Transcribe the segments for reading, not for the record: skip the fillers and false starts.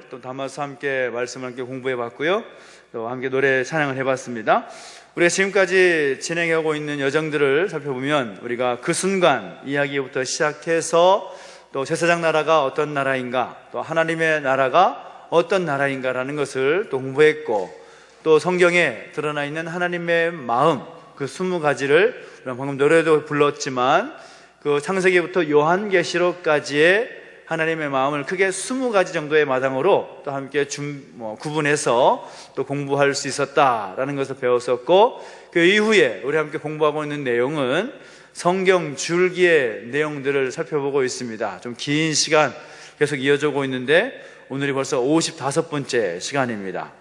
또 담아서 함께 말씀을 함께 공부해 봤고요. 또 함께 노래 찬양을 해봤습니다. 우리가 지금까지 진행하고 있는 여정들을 살펴보면 우리가 그 순간 이야기부터 시작해서 또 제사장 나라가 어떤 나라인가, 또 하나님의 나라가 어떤 나라인가라는 것을 또 공부했고, 또 성경에 드러나 있는 하나님의 마음, 그 20가지를 방금 노래도 불렀지만 그 창세기부터 요한계시록까지의 하나님의 마음을 크게 20가지 정도의 마당으로 또 함께 구분해서 또 공부할 수 있었다라는 것을 배웠었고, 그 이후에 우리 함께 공부하고 있는 내용은 성경 줄기의 내용들을 살펴보고 있습니다. 좀 긴 시간 계속 이어지고 있는데 오늘이 벌써 55번째 시간입니다.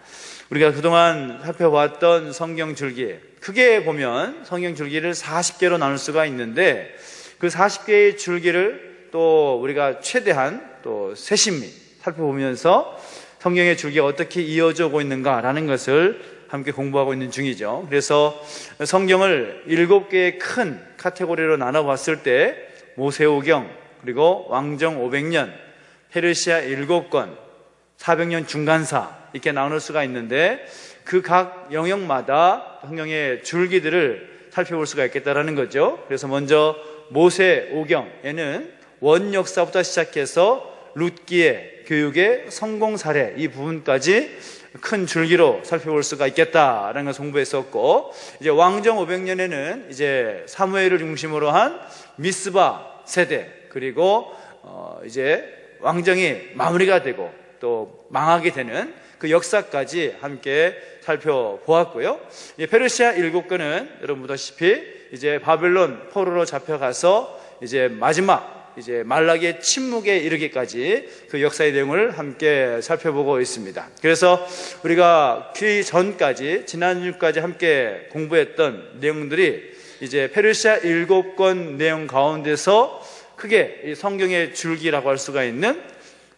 우리가 그동안 살펴봤던 성경 줄기, 크게 보면 성경 줄기를 40개로 나눌 수가 있는데, 그 40개의 줄기를 또 우리가 최대한 또 세심히 살펴보면서 성경의 줄기가 어떻게 이어져 오고 있는가라는 것을 함께 공부하고 있는 중이죠. 그래서 성경을 7개의 큰 카테고리로 나눠봤을 때 모세오경, 그리고 왕정 500년, 페르시아 7권, 400년 중간사 이렇게 나눌 수가 있는데, 그 각 영역마다 성경의 줄기들을 살펴볼 수가 있겠다라는 거죠. 그래서 먼저 모세오경에는 원역사부터 시작해서 룻기의 교육의 성공 사례, 이 부분까지 큰 줄기로 살펴볼 수가 있겠다라는 것을 공부했었고, 이제 왕정 500년에는 이제 사무엘을 중심으로 한 미스바 세대, 그리고 이제 왕정이 마무리가 되고 또 망하게 되는 그 역사까지 함께 살펴보았고요. 이제 페르시아 7권은 여러분 보다시피 이제 바벨론 포로로 잡혀가서 이제 마지막 이제 말라기의 침묵에 이르기까지 그 역사의 내용을 함께 살펴보고 있습니다. 그래서 우리가 그 전까지, 지난주까지 함께 공부했던 내용들이 이제 페르시아 7권 내용 가운데서 크게 이 성경의 줄기라고 할 수가 있는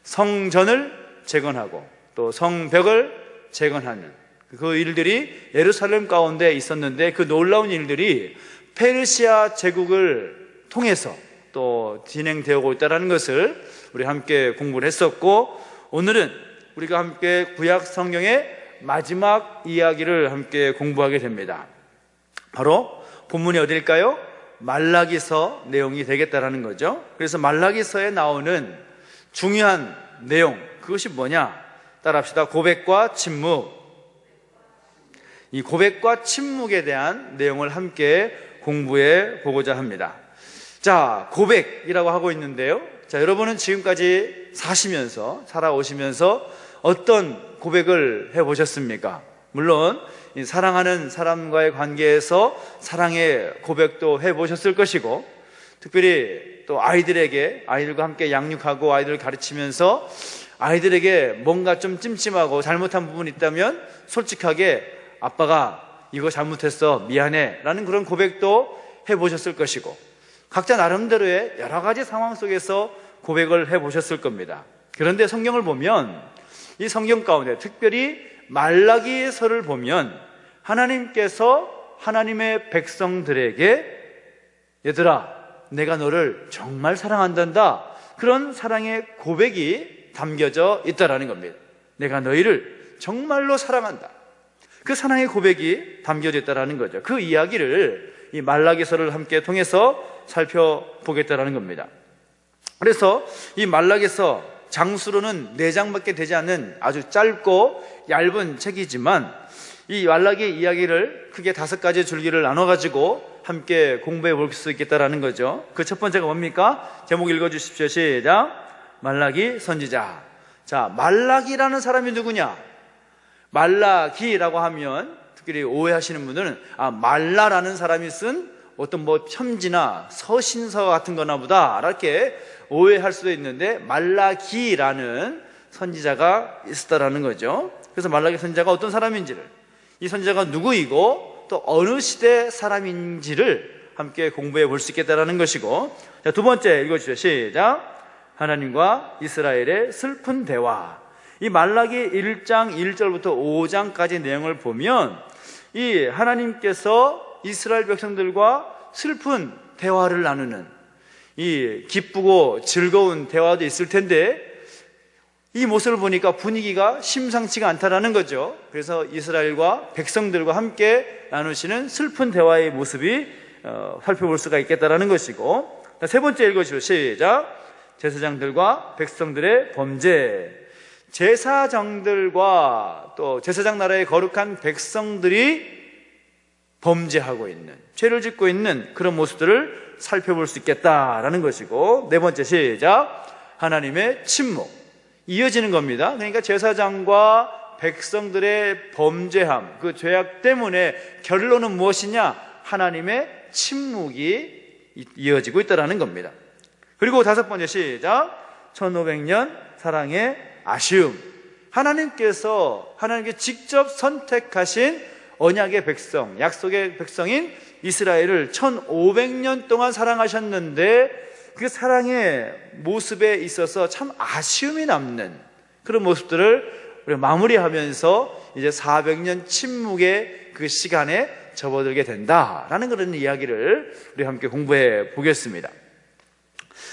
성전을 재건하고 또 성벽을 재건하는 그 일들이 예루살렘 가운데 있었는데, 그 놀라운 일들이 페르시아 제국을 통해서 또 진행되고 있다는 것을 우리 함께 공부를 했었고, 오늘은 우리가 함께 구약 성경의 마지막 이야기를 함께 공부하게 됩니다. 바로 본문이 어딜까요? 말라기서 내용이 되겠다라는 거죠. 그래서 말라기서에 나오는 중요한 내용, 그것이 뭐냐? 따라합시다. 고백과 침묵. 이 고백과 침묵에 대한 내용을 함께 공부해 보고자 합니다. 자, 고백이라고 하고 있는데요. 자, 여러분은 지금까지 살아오시면서 어떤 고백을 해보셨습니까? 물론 사랑하는 사람과의 관계에서 사랑의 고백도 해보셨을 것이고, 특별히 또 아이들과 함께 양육하고 아이들을 가르치면서 아이들에게 뭔가 좀 찜찜하고 잘못한 부분이 있다면 솔직하게 아빠가 이거 잘못했어, 미안해 라는 그런 고백도 해보셨을 것이고, 각자 나름대로의 여러 가지 상황 속에서 고백을 해보셨을 겁니다. 그런데 성경을 보면, 이 성경 가운데 특별히 말라기서를 보면 하나님께서 하나님의 백성들에게 얘들아, 내가 너를 정말 사랑한단다, 그런 사랑의 고백이 담겨져 있다라는 겁니다. 내가 너희를 정말로 사랑한다, 그 사랑의 고백이 담겨져 있다라는 거죠. 그 이야기를 이 말라기서를 함께 통해서 살펴보겠다라는 겁니다. 그래서 이 말라기서 장수로는 4장밖에 되지 않는 아주 짧고 얇은 책이지만, 이 말라기 이야기를 크게 5가지 줄기를 나눠가지고 함께 공부해 볼 수 있겠다라는 거죠. 그 첫 번째가 뭡니까? 제목 읽어주십시오. 시작. 말라기 선지자. 자, 말라기라는 사람이 누구냐? 말라기라고 하면 특별히 오해하시는 분들은 말라라는 사람이 쓴 어떤 편지나 서신서 같은 거나 보다 이렇게 오해할 수도 있는데, 말라기라는 선지자가 있었다라는 거죠. 그래서 말라기 선지자가 어떤 사람인지를, 이 선지자가 누구이고 또 어느 시대 사람인지를 함께 공부해 볼 수 있겠다라는 것이고, 자, 두 번째 읽어주세요. 시작. 하나님과 이스라엘의 슬픈 대화. 이 말라기 1장 1절부터 5장까지 내용을 보면 이 하나님께서 이스라엘 백성들과 슬픈 대화를 나누는, 이 기쁘고 즐거운 대화도 있을 텐데 이 모습을 보니까 분위기가 심상치가 않다라는 거죠. 그래서 이스라엘과 백성들과 함께 나누시는 슬픈 대화의 모습이 살펴볼 수가 있겠다라는 것이고, 세 번째 읽어주시죠. 시작. 제사장들과 백성들의 범죄. 제사장들과 또 제사장 나라의 거룩한 백성들이 범죄하고 있는, 죄를 짓고 있는 그런 모습들을 살펴볼 수 있겠다라는 것이고, 네 번째 시작. 하나님의 침묵. 이어지는 겁니다. 그러니까 제사장과 백성들의 범죄함, 그 죄악 때문에 결론은 무엇이냐? 하나님의 침묵이 이어지고 있다는 겁니다. 그리고 다섯 번째 시작. 1500년 사랑의 아쉬움. 하나님께 직접 선택하신 언약의 백성, 약속의 백성인 이스라엘을 1500년 동안 사랑하셨는데 그 사랑의 모습에 있어서 참 아쉬움이 남는 그런 모습들을 우리가 마무리하면서 이제 400년 침묵의 그 시간에 접어들게 된다라는 그런 이야기를 우리 함께 공부해 보겠습니다.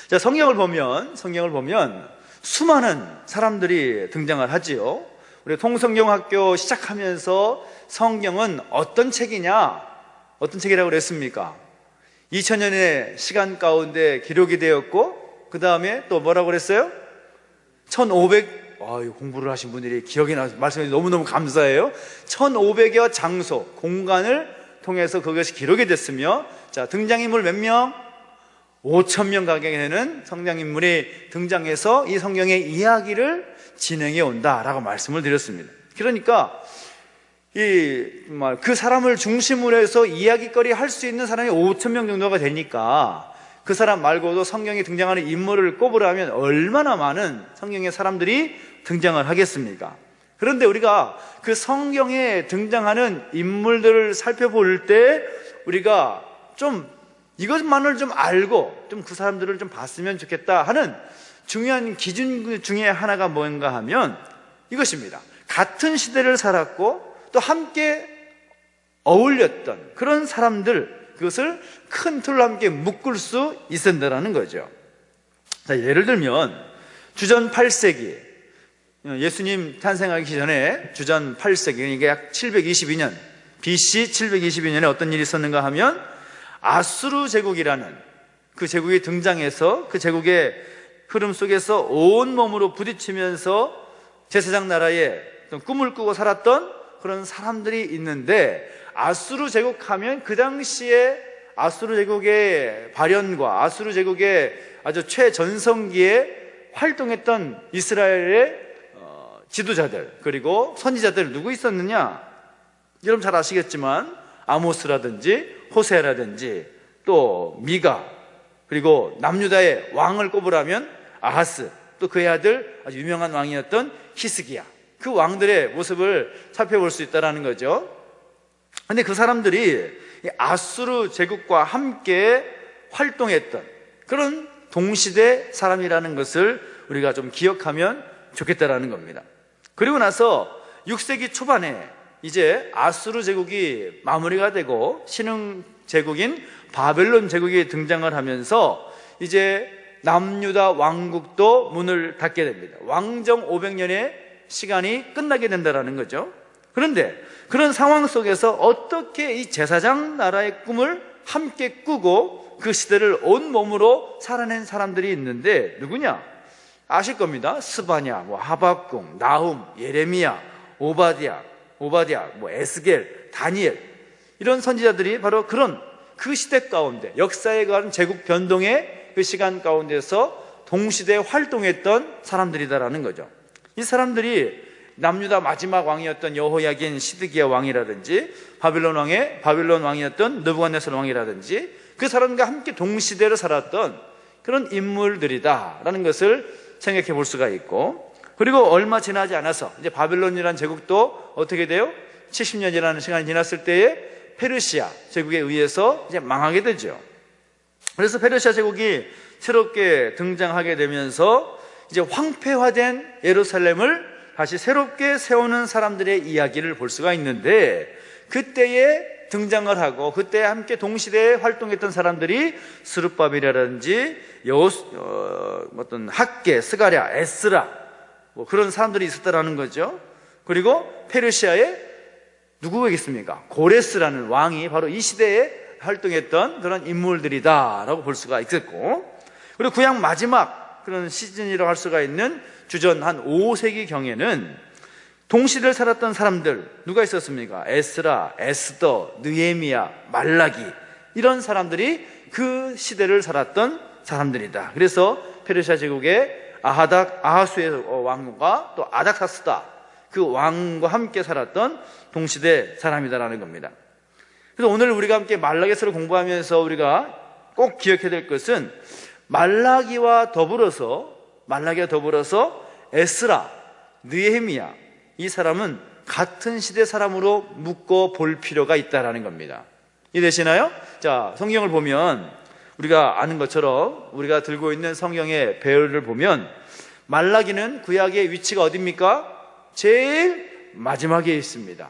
자, 성경을 보면 수많은 사람들이 등장을 하지요. 우리 통성경학교 시작하면서 성경은 어떤 책이냐? 어떤 책이라고 그랬습니까? 2000년의 시간 가운데 기록이 되었고, 그 다음에 또 뭐라고 그랬어요? 공부를 하신 분들이 기억이 나서 말씀해 주셔서 너무너무 감사해요. 1500여 장소, 공간을 통해서 그것이 기록이 됐으며, 자, 등장인물 몇 명? 5000명 가까이 되는 성장인물이 등장해서 이 성경의 이야기를 진행해 온다라고 말씀을 드렸습니다. 그러니까 그 사람을 중심으로 해서 이야기거리 할 수 있는 사람이 5000명 정도가 되니까 그 사람 말고도 성경에 등장하는 인물을 꼽으라면 얼마나 많은 성경의 사람들이 등장을 하겠습니까? 그런데 우리가 그 성경에 등장하는 인물들을 살펴볼 때 우리가 좀 이것만을 좀 알고 좀 그 사람들을 좀 봤으면 좋겠다 하는 중요한 기준 중에 하나가 뭔가 하면 이것입니다. 같은 시대를 살았고 또 함께 어울렸던 그런 사람들, 그것을 큰 틀로 함께 묶을 수 있었다는 거죠. 자, 예를 들면 주전 8세기, 예수님 탄생하기 전에 주전 8세기, 그러니까 약 722년, BC 722년에 어떤 일이 있었는가 하면 아수르 제국이라는 그 제국이 등장해서 그 제국의 흐름 속에서 온몸으로 부딪히면서 제사장 나라에 꿈을 꾸고 살았던 그런 사람들이 있는데, 아수르 제국하면 그 당시에 아수르 제국의 발현과 아수르 제국의 아주 최전성기에 활동했던 이스라엘의 지도자들, 그리고 선지자들 누구 있었느냐? 여러분 잘 아시겠지만 아모스라든지 호세라든지 또 미가, 그리고 남유다의 왕을 꼽으라면 아하스, 또 그의 아들 아주 유명한 왕이었던 히스기야, 그 왕들의 모습을 살펴볼 수 있다는 거죠. 근데 그 사람들이 아수르 제국과 함께 활동했던 그런 동시대 사람이라는 것을 우리가 좀 기억하면 좋겠다라는 겁니다. 그리고 나서 6세기 초반에 이제 아수르 제국이 마무리가 되고 신흥 제국인 바벨론 제국이 등장을 하면서 이제 남유다 왕국도 문을 닫게 됩니다. 왕정 500년의 시간이 끝나게 된다는 거죠. 그런데 그런 상황 속에서 어떻게 이 제사장 나라의 꿈을 함께 꾸고 그 시대를 온몸으로 살아낸 사람들이 있는데 누구냐? 아실 겁니다. 스바냐, 하박국, 나훔, 예레미야, 오바디아, 에스겔, 다니엘, 이런 선지자들이 바로 그런 그 시대 가운데 역사에 관한 제국 변동의 그 시간 가운데서 동시대에 활동했던 사람들이다라는 거죠. 이 사람들이 남유다 마지막 왕이었던 여호야긴 시드기야 왕이라든지 바빌론 왕이었던 느부갓네살 왕이라든지 그 사람과 함께 동시대를 살았던 그런 인물들이다라는 것을 생각해 볼 수가 있고, 그리고 얼마 지나지 않아서 이제 바빌론이라는 제국도 어떻게 돼요? 70년이라는 시간이 지났을 때에 페르시아 제국에 의해서 이제 망하게 되죠. 그래서 페르시아 제국이 새롭게 등장하게 되면서 이제 황폐화된 예루살렘을 다시 새롭게 세우는 사람들의 이야기를 볼 수가 있는데, 그때에 등장을 하고 그때 함께 동시대에 활동했던 사람들이 스룹바벨이라든지 어떤 학계, 스가랴, 에스라, 뭐 그런 사람들이 있었다라는 거죠. 그리고 페르시아에 누구가 있습니까? 고레스라는 왕이 바로 이 시대에 활동했던 그런 인물들이다라고 볼 수가 있겠고, 그리고 구약 마지막 그런 시즌이라고 할 수가 있는 주전 한 5세기 경에는 동시대를 살았던 사람들 누가 있었습니까? 에스라, 에스더, 느헤미야, 말라기, 이런 사람들이 그 시대를 살았던 사람들이다. 그래서 페르시아 제국의 아하수의 왕과 또 아닥사스다, 그 왕과 함께 살았던 동시대 사람이다라는 겁니다. 그래서 오늘 우리가 함께 말라기서를 공부하면서 우리가 꼭 기억해야 될 것은 말라기와 더불어서 에스라, 느헤미야, 이 사람은 같은 시대 사람으로 묶어 볼 필요가 있다라는 겁니다. 이해되시나요? 자, 성경을 보면 우리가 아는 것처럼 우리가 들고 있는 성경의 배열을 보면 말라기는 구약의 위치가 어디입니까? 제일 마지막에 있습니다.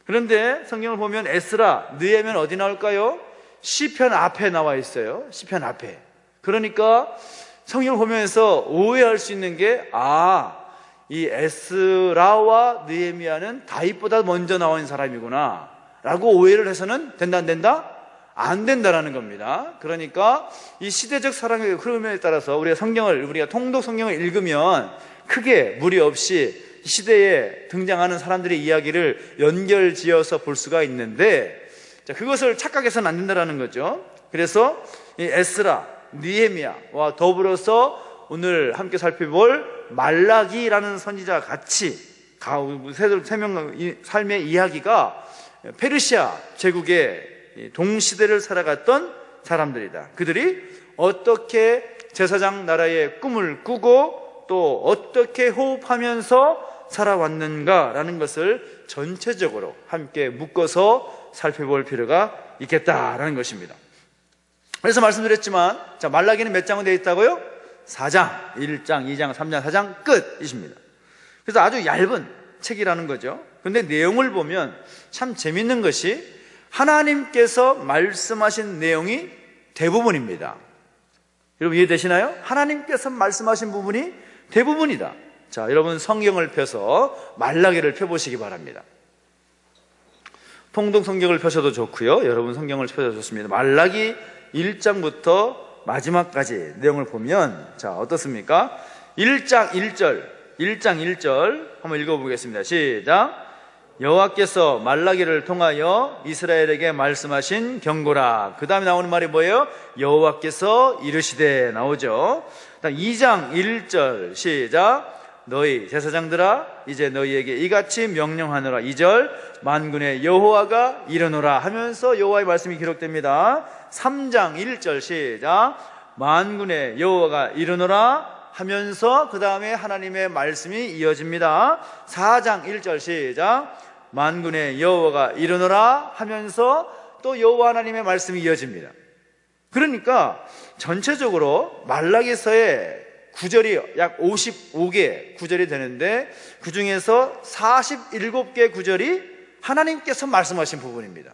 그런데 성경을 보면 에스라, 느헤미야는 어디 나올까요? 시편 앞에 나와 있어요. 시편 앞에. 그러니까 성경을 보면서 오해할 수 있는 게, 이 에스라와 느헤미야는 다윗보다 먼저 나온 사람이구나 라고 오해를 해서는 된다 안 된다? 안 된다라는 겁니다. 그러니까 이 시대적 사랑의 흐름에 따라서 우리가 통독 성경을 읽으면 크게 무리 없이 시대에 등장하는 사람들의 이야기를 연결지어서 볼 수가 있는데, 그것을 착각해서는 안 된다라는 거죠. 그래서 이 에스라, 느헤미야와 더불어서 오늘 함께 살펴볼 말라기라는 선지자와 같이 세 명의 삶의 이야기가 페르시아 제국의 동시대를 살아갔던 사람들이다. 그들이 어떻게 제사장 나라의 꿈을 꾸고 또 어떻게 호흡하면서 살아왔는가라는 것을 전체적으로 함께 묶어서 살펴볼 필요가 있겠다라는 것입니다. 그래서 말씀드렸지만, 말라기는 몇 장으로 되어 있다고요? 4장, 1장, 2장, 3장, 4장 끝이십니다. 그래서 아주 얇은 책이라는 거죠. 그런데 내용을 보면 참 재밌는 것이 하나님께서 말씀하신 내용이 대부분입니다. 여러분 이해되시나요? 하나님께서 말씀하신 부분이 대부분이다. 자, 여러분 성경을 펴서 말라기를 펴보시기 바랍니다. 통독 성경을 펴셔도 좋고요, 여러분 성경을 펴셔도 좋습니다. 말라기 1장부터 마지막까지 내용을 보면 어떻습니까? 1장 1절 한번 읽어보겠습니다. 시작. 여호와께서 말라기를 통하여 이스라엘에게 말씀하신 경고라. 그 다음에 나오는 말이 뭐예요? 여호와께서 이르시되 나오죠. 2장 1절 시작. 너희 제사장들아, 이제 너희에게 이같이 명령하노라. 2절 만군의 여호와가 이르노라 하면서 여호와의 말씀이 기록됩니다. 3장 1절 시작. 만군의 여호와가 이르노라 하면서 그 다음에 하나님의 말씀이 이어집니다. 4장 1절 시작. 만군의 여호와가 이르노라 하면서 또 여호와 하나님의 말씀이 이어집니다. 그러니까 전체적으로 말라기서의 구절이 약 55개 구절이 되는데, 그 중에서 47개 구절이 하나님께서 말씀하신 부분입니다.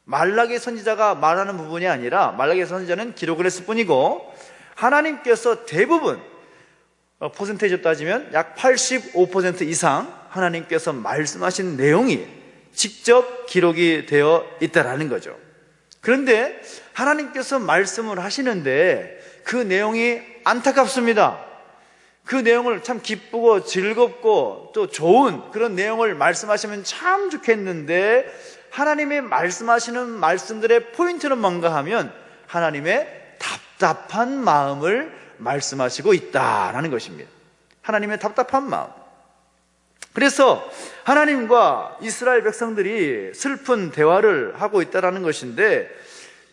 말라기 선지자가 말하는 부분이 아니라 말라기 선지자는 기록을 했을 뿐이고, 하나님께서 대부분 퍼센테이지로 따지면 약 85% 이상 하나님께서 말씀하신 내용이 직접 기록이 되어 있다라는 거죠. 그런데 하나님께서 말씀을 하시는데 그 내용이 안타깝습니다. 그 내용을 참 기쁘고 즐겁고 또 좋은 그런 내용을 말씀하시면 참 좋겠는데, 하나님의 말씀하시는 말씀들의 포인트는 뭔가 하면 하나님의 답답한 마음을 말씀하시고 있다라는 것입니다. 하나님의 답답한 마음. 그래서 하나님과 이스라엘 백성들이 슬픈 대화를 하고 있다라는 것인데,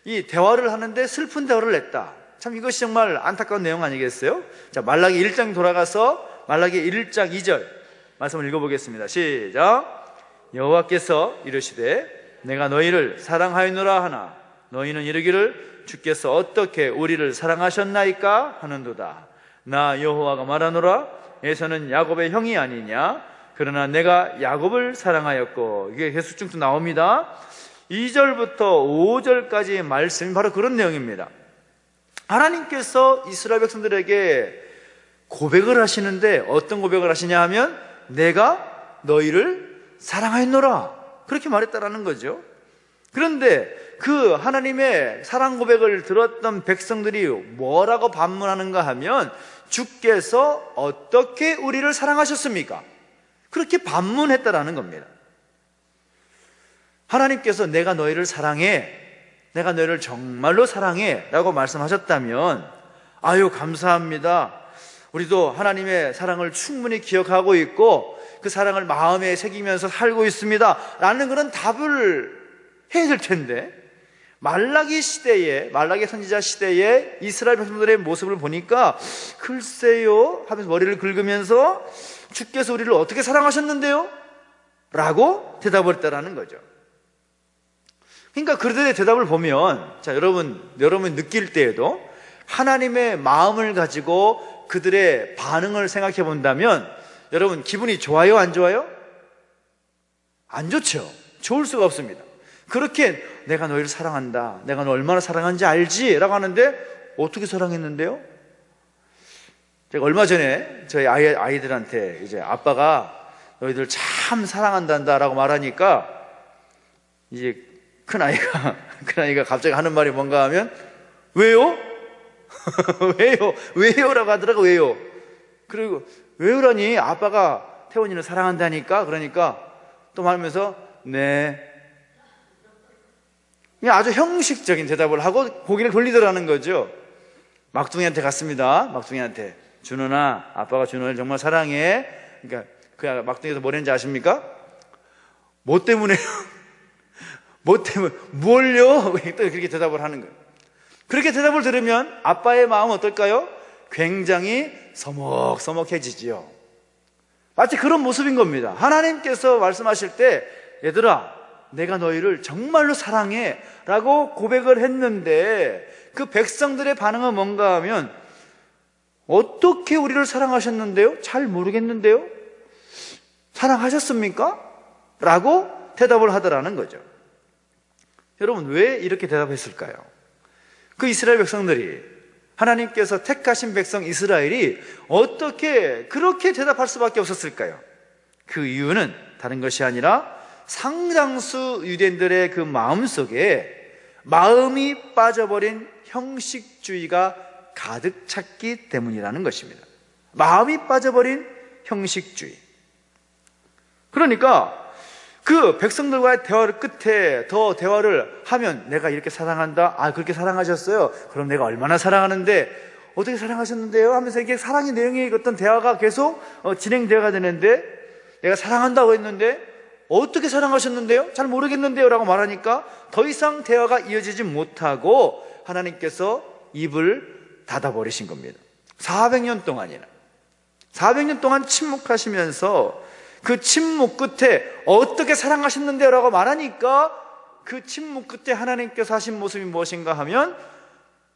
이 대화를 하는데 슬픈 대화를 했다. 참 이것이 정말 안타까운 내용 아니겠어요? 자, 말라기 1장 돌아가서 말라기 1장 2절 말씀을 읽어보겠습니다. 시작. 여호와께서 이르시되 내가 너희를 사랑하였노라 하나 너희는 이르기를 주께서 어떻게 우리를 사랑하셨나이까 하는도다. 나 여호와가 말하노라. 에서는 야곱의 형이 아니냐. 그러나 내가 야곱을 사랑하였고, 이게 계속 쭉 나옵니다. 2절부터 5절까지의 말씀이 바로 그런 내용입니다. 하나님께서 이스라엘 백성들에게 고백을 하시는데 어떤 고백을 하시냐 하면 내가 너희를 사랑하였노라, 그렇게 말했다라는 거죠. 그런데 그 하나님의 사랑 고백을 들었던 백성들이 뭐라고 반문하는가 하면 주께서 어떻게 우리를 사랑하셨습니까? 그렇게 반문했다라는 겁니다. 하나님께서 내가 너희를 사랑해, 내가 너희를 정말로 사랑해 라고 말씀하셨다면 아유 감사합니다, 우리도 하나님의 사랑을 충분히 기억하고 있고 그 사랑을 마음에 새기면서 살고 있습니다 라는 그런 답을 해야 될 텐데, 말라기 시대에, 말라기 선지자 시대에 이스라엘 백성들의 모습을 보니까 글쎄요 하면서 머리를 긁으면서 주께서 우리를 어떻게 사랑하셨는데요? 라고 대답을 했다라는 거죠. 그러니까 그들의 대답을 보면, 자, 여러분 느낄 때에도 하나님의 마음을 가지고 그들의 반응을 생각해 본다면 여러분 기분이 좋아요, 안 좋아요? 안 좋죠. 좋을 수가 없습니다. 그렇게 내가 너희를 사랑한다, 내가 너 얼마나 사랑하는지 알지? 라고 하는데 어떻게 사랑했는데요? 제가 얼마 전에 저희 아이들한테 이제 아빠가 너희들 참 사랑한단다 라고 말하니까 이제 큰아이가 갑자기 하는 말이 뭔가 하면 왜요? 왜요? 라고 하더라고. 왜요? 그리고 왜요라니, 아빠가 태원이를 사랑한다니까. 그러니까 또 말하면서 네, 그냥 아주 형식적인 대답을 하고 고개를 돌리더라는 거죠. 막둥이한테 갔습니다. 막둥이한테, 준원아, 아빠가 준원을 정말 사랑해. 그러니까 그 막둥이에서 뭐랬는지 아십니까? 뭐 때문에요? 뭐 때문에? 뭘요? 또 그렇게 대답을 하는 거예요. 그렇게 대답을 들으면 아빠의 마음은 어떨까요? 굉장히 서먹서먹해지지요. 마치 그런 모습인 겁니다. 하나님께서 말씀하실 때 얘들아, 내가 너희를 정말로 사랑해 라고 고백을 했는데 그 백성들의 반응은 뭔가 하면 어떻게 우리를 사랑하셨는데요? 잘 모르겠는데요? 사랑하셨습니까? 라고 대답을 하더라는 거죠. 여러분, 왜 이렇게 대답했을까요? 그 이스라엘 백성들이, 하나님께서 택하신 백성 이스라엘이 어떻게 그렇게 대답할 수밖에 없었을까요? 그 이유는 다른 것이 아니라 상당수 유대인들의 그 마음속에 마음이 빠져버린 형식주의가 가득 찼기 때문이라는 것입니다. 마음이 빠져버린 형식주의. 그러니까 그 백성들과의 대화를 끝에 더 대화를 하면 내가 이렇게 사랑한다, 아 그렇게 사랑하셨어요, 그럼 내가 얼마나 사랑하는데 어떻게 사랑하셨는데요? 하면서 이게 사랑의 내용의 어떤 대화가 계속 진행되어야 되는데 내가 사랑한다고 했는데 어떻게 사랑하셨는데요? 잘 모르겠는데요 라고 말하니까 더 이상 대화가 이어지지 못하고 하나님께서 입을 닫아버리신 겁니다. 400년 동안이나 400년 동안 침묵하시면서 그 침묵 끝에 어떻게 사랑하셨는데요? 라고 말하니까 그 침묵 끝에 하나님께서 하신 모습이 무엇인가 하면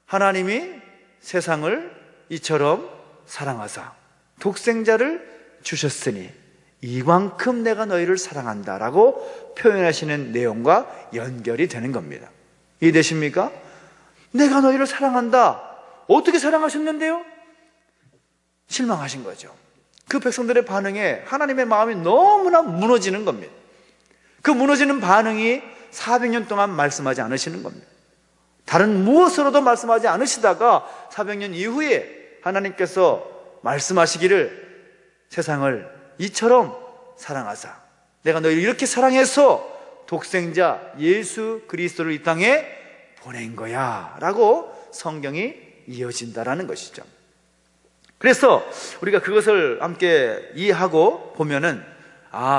하나님이 세상을 이처럼 사랑하사 독생자를 주셨으니 이만큼 내가 너희를 사랑한다 라고 표현하시는 내용과 연결이 되는 겁니다. 이해되십니까? 내가 너희를 사랑한다. 어떻게 사랑하셨는데요? 실망하신 거죠. 그 백성들의 반응에 하나님의 마음이 너무나 무너지는 겁니다. 그 무너지는 반응이 400년 동안 말씀하지 않으시는 겁니다. 다른 무엇으로도 말씀하지 않으시다가 400년 이후에 하나님께서 말씀하시기를 세상을 이처럼 사랑하사 내가 너희를 이렇게 사랑해서 독생자 예수 그리스도를 이 땅에 보낸 거야 라고 성경이 이어진다라는 것이죠. 그래서 우리가 그것을 함께 이해하고 보면은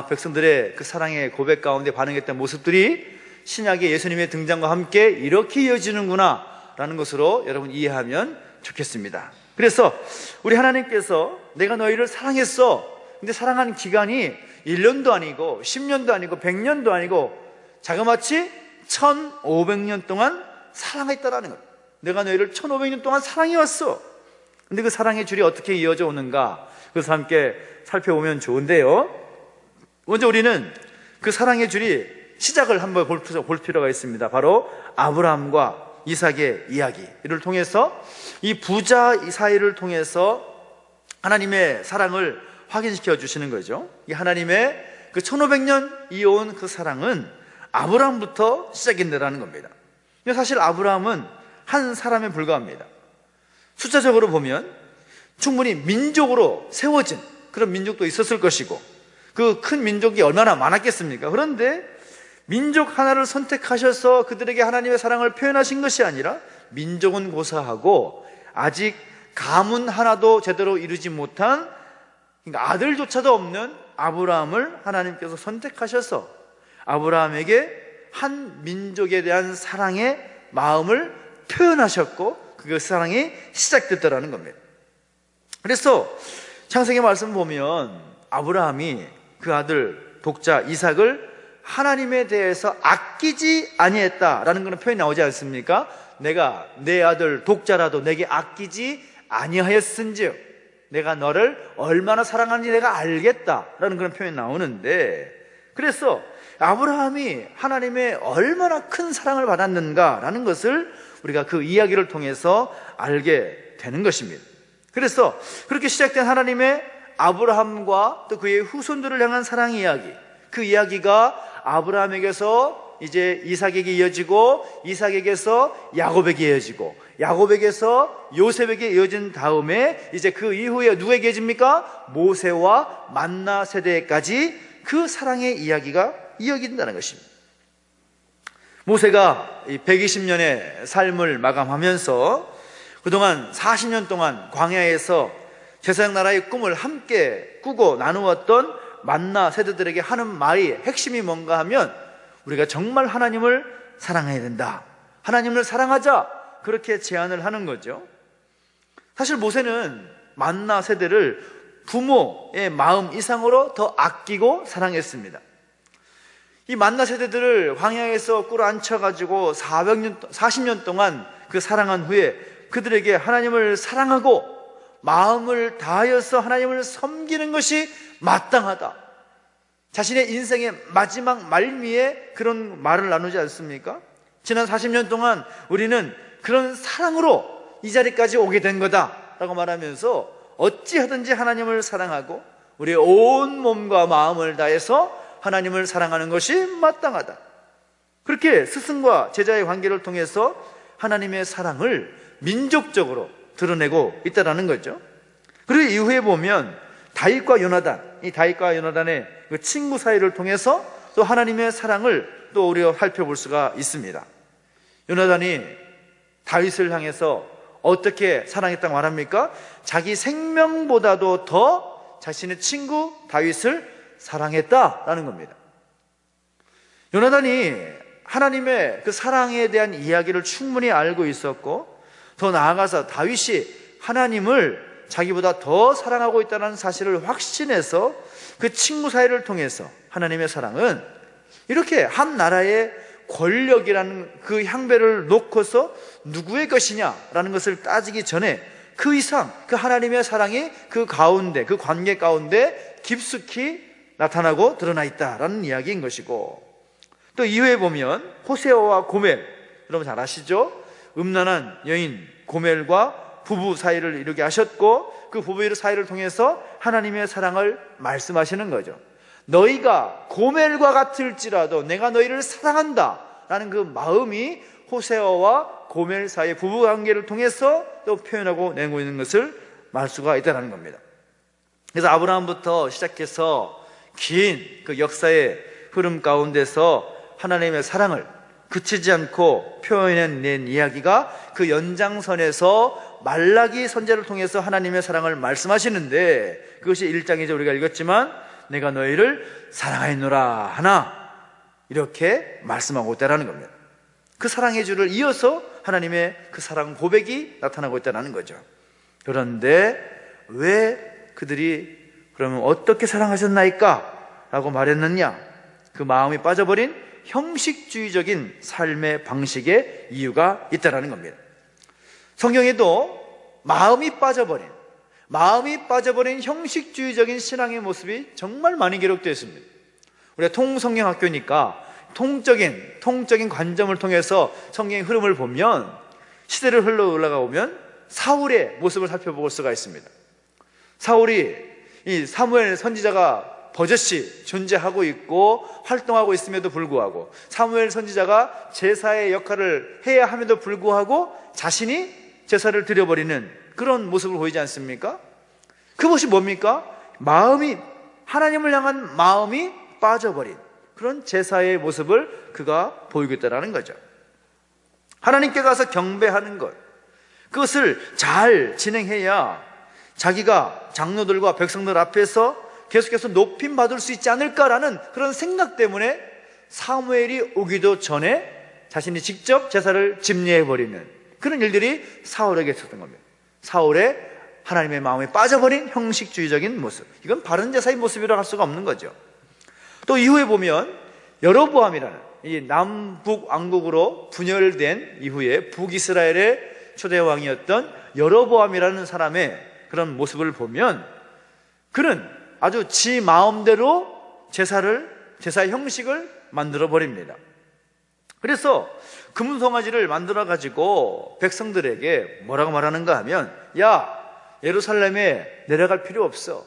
백성들의 그 사랑의 고백 가운데 반응했던 모습들이 신약의 예수님의 등장과 함께 이렇게 이어지는구나 라는 것으로 여러분 이해하면 좋겠습니다. 그래서 우리 하나님께서 내가 너희를 사랑했어. 근데 사랑하는 기간이 1년도 아니고 10년도 아니고 100년도 아니고 자그마치 1500년 동안 사랑했다라는 거예요. 내가 너희를 1500년 동안 사랑해왔어. 근데 그 사랑의 줄이 어떻게 이어져 오는가, 그래서 함께 살펴보면 좋은데요. 먼저 우리는 그 사랑의 줄이 시작을 한번 볼 필요가 있습니다. 바로 아브라함과 이삭의 이야기를 통해서 이 부자 사이를 통해서 하나님의 사랑을 확인시켜 주시는 거죠. 이 하나님의 그 1500년 이어온 그 사랑은 아브라함부터 시작인다라는 겁니다. 사실 아브라함은 한 사람에 불과합니다. 숫자적으로 보면 충분히 민족으로 세워진 그런 민족도 있었을 것이고, 그 큰 민족이 얼마나 많았겠습니까? 그런데 민족 하나를 선택하셔서 그들에게 하나님의 사랑을 표현하신 것이 아니라, 민족은 고사하고 아직 가문 하나도 제대로 이루지 못한, 그러니까 아들조차도 없는 아브라함을 하나님께서 선택하셔서 아브라함에게 한 민족에 대한 사랑의 마음을 표현하셨고, 그 사랑이 시작됐다라는 겁니다. 그래서 창세기 말씀 보면 아브라함이 그 아들 독자 이삭을 하나님에 대해서 아끼지 아니했다라는 그런 표현이 나오지 않습니까? 내가 내 아들 독자라도 내게 아끼지 아니하였은즉 내가 너를 얼마나 사랑하는지 내가 알겠다라는 그런 표현이 나오는데, 그래서 아브라함이 하나님의 얼마나 큰 사랑을 받았는가라는 것을 우리가 그 이야기를 통해서 알게 되는 것입니다. 그래서 그렇게 시작된 하나님의 아브라함과 또 그의 후손들을 향한 사랑 이야기, 그 이야기가 아브라함에게서 이제 이삭에게 이어지고, 이삭에게서 야곱에게 이어지고, 야곱에게서 요셉에게 이어진 다음에 이제 그 이후에 누구에게 이어집니까? 모세와 만나 세대까지 그 사랑의 이야기가 이어진다는 것입니다. 모세가 120년의 삶을 마감하면서 그동안 40년 동안 광야에서 제사장 나라의 꿈을 함께 꾸고 나누었던 만나 세대들에게 하는 말이, 핵심이 뭔가 하면 우리가 정말 하나님을 사랑해야 된다, 하나님을 사랑하자, 그렇게 제안을 하는 거죠. 사실 모세는 만나 세대를 부모의 마음 이상으로 더 아끼고 사랑했습니다. 이 만나 세대들을 광야에서 꿇어앉혀가지고 40년 동안 그 사랑한 후에 그들에게 하나님을 사랑하고 마음을 다하여서 하나님을 섬기는 것이 마땅하다, 자신의 인생의 마지막 말미에 그런 말을 나누지 않습니까? 지난 40년 동안 우리는 그런 사랑으로 이 자리까지 오게 된 거다라고 말하면서 어찌하든지 하나님을 사랑하고 우리의 온 몸과 마음을 다해서 하나님을 사랑하는 것이 마땅하다, 그렇게 스승과 제자의 관계를 통해서 하나님의 사랑을 민족적으로 드러내고 있다는 거죠. 그리고 이후에 보면 다윗과 요나단, 이 다윗과 요나단의 그 친구 사이를 통해서 또 하나님의 사랑을 또 우리가 살펴볼 수가 있습니다. 요나단이 다윗을 향해서 어떻게 사랑했다고 말합니까? 자기 생명보다도 더 자신의 친구 다윗을 사랑했다라는 겁니다. 요나단이 하나님의 그 사랑에 대한 이야기를 충분히 알고 있었고, 더 나아가서 다윗이 하나님을 자기보다 더 사랑하고 있다는 사실을 확신해서 그 친구 사이를 통해서 하나님의 사랑은 이렇게 한 나라의 권력이라는 그 향배를 놓고서 누구의 것이냐라는 것을 따지기 전에 그 이상 그 하나님의 사랑이 그 가운데, 그 관계 가운데 깊숙이 나타나고 드러나 있다라는 이야기인 것이고, 또 이후에 보면 호세아와 고멜, 여러분 잘 아시죠? 음란한 여인 고멜과 부부 사이를 이루게 하셨고, 그 부부 사이를 통해서 하나님의 사랑을 말씀하시는 거죠. 너희가 고멜과 같을지라도 내가 너희를 사랑한다 라는 그 마음이 호세아와 고멜 사이의 부부 관계를 통해서 또 표현하고 내고 있는 것을 말 수가 있다는 겁니다. 그래서 아브라함부터 시작해서 긴 그 역사의 흐름 가운데서 하나님의 사랑을 그치지 않고 표현해낸 이야기가 그 연장선에서 말라기 선지자를 통해서 하나님의 사랑을 말씀하시는데, 그것이 1장이죠. 우리가 읽었지만 내가 너희를 사랑하였노라 하나, 이렇게 말씀하고 있다는 겁니다. 그 사랑의 줄을 이어서 하나님의 그 사랑 고백이 나타나고 있다는 거죠. 그런데 왜 그들이 그러면 어떻게 사랑하셨나이까? 라고 말했느냐? 그 마음이 빠져버린 형식주의적인 삶의 방식의 이유가 있다는 겁니다. 성경에도 마음이 빠져버린 형식주의적인 신앙의 모습이 정말 많이 기록되어 있습니다. 우리가 통성경학교니까 통적인 관점을 통해서 성경의 흐름을 보면, 시대를 흘러 올라가 보면 사울의 모습을 살펴볼 수가 있습니다. 사울이 이 사무엘 선지자가 버젓이 존재하고 있고 활동하고 있음에도 불구하고, 사무엘 선지자가 제사의 역할을 해야 함에도 불구하고 자신이 제사를 드려버리는 그런 모습을 보이지 않습니까? 그것이 뭡니까? 하나님을 향한 마음이 빠져버린 그런 제사의 모습을 그가 보이고 있다는 거죠. 하나님께 가서 경배하는 것, 그것을 잘 진행해야 자기가 장로들과 백성들 앞에서 계속해서 높임 받을 수 있지 않을까라는 그런 생각 때문에 사무엘이 오기도 전에 자신이 직접 제사를 집례해버리는 그런 일들이 사울에게 있었던 겁니다. 사울의 하나님의 마음에 빠져버린 형식주의적인 모습, 이건 바른 제사의 모습이라고 할 수가 없는 거죠. 또 이후에 보면 여로보암이라는 이 남북 왕국으로 분열된 이후에 북이스라엘의 초대 왕이었던 여로보암이라는 사람의 그런 모습을 보면, 그는 아주 지 마음대로 제사의 형식을 만들어 버립니다. 그래서 금송아지를 만들어 가지고 백성들에게 뭐라고 말하는가 하면, 야, 예루살렘에 내려갈 필요 없어.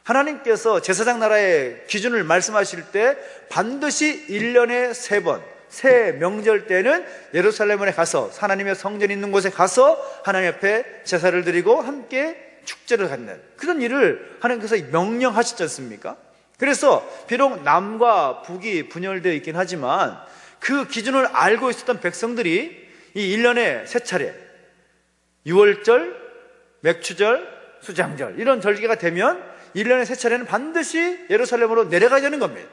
하나님께서 제사장 나라의 기준을 말씀하실 때 반드시 1년에 3번, 새 명절 때는 예루살렘에 가서 하나님의 성전이 있는 곳에 가서 하나님 앞에 제사를 드리고 함께 축제를 갖는 그런 일을 하나님께서 명령하셨지 않습니까? 그래서 비록 남과 북이 분열되어 있긴 하지만 그 기준을 알고 있었던 백성들이 이 1년에 3차례, 유월절, 맥추절, 수장절, 이런 절기가 되면 1년에 3차례는 반드시 예루살렘으로 내려가야 되는 겁니다.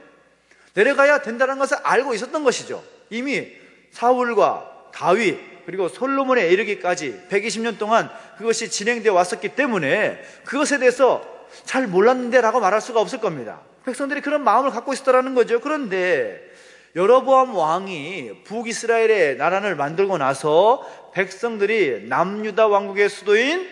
내려가야 된다는 것을 알고 있었던 것이죠. 이미 사울과 다윗 그리고 솔로몬에 이르기까지 120년 동안 그것이 진행되어 왔었기 때문에 그것에 대해서 잘 몰랐는데 라고 말할 수가 없을 겁니다. 백성들이 그런 마음을 갖고 있었다는 거죠. 그런데 여로보암 왕이 북이스라엘의 나라를 만들고 나서 백성들이 남유다 왕국의 수도인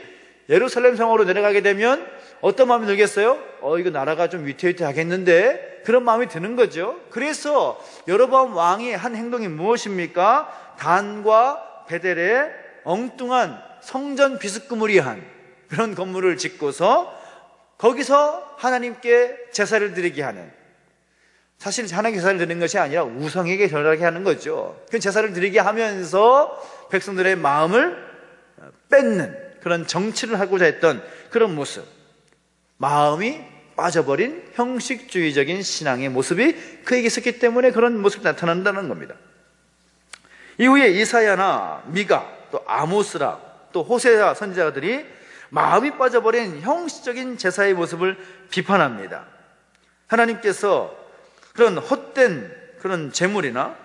예루살렘 성으로 내려가게 되면 어떤 마음이 들겠어요? 이거 나라가 좀 위태위태하겠는데, 그런 마음이 드는 거죠. 그래서 여로보암 왕이 한 행동이 무엇입니까? 단과 베델에 엉뚱한 성전 비스꾸무리한 그런 건물을 짓고서 거기서 하나님께 제사를 드리게 하는, 사실 하나님께 제사를 드리는 것이 아니라 우상에게 절하게 하는 거죠. 그 제사를 드리게 하면서 백성들의 마음을 뺏는 그런 정치를 하고자 했던 그런 모습, 마음이 빠져버린 형식주의적인 신앙의 모습이 그에게 있었기 때문에 그런 모습이 나타난다는 겁니다. 이후에 이사야나 미가, 또 아모스라, 또 호세아 선지자들이 마음이 빠져버린 형식적인 제사의 모습을 비판합니다. 하나님께서 그런 헛된 그런 제물이나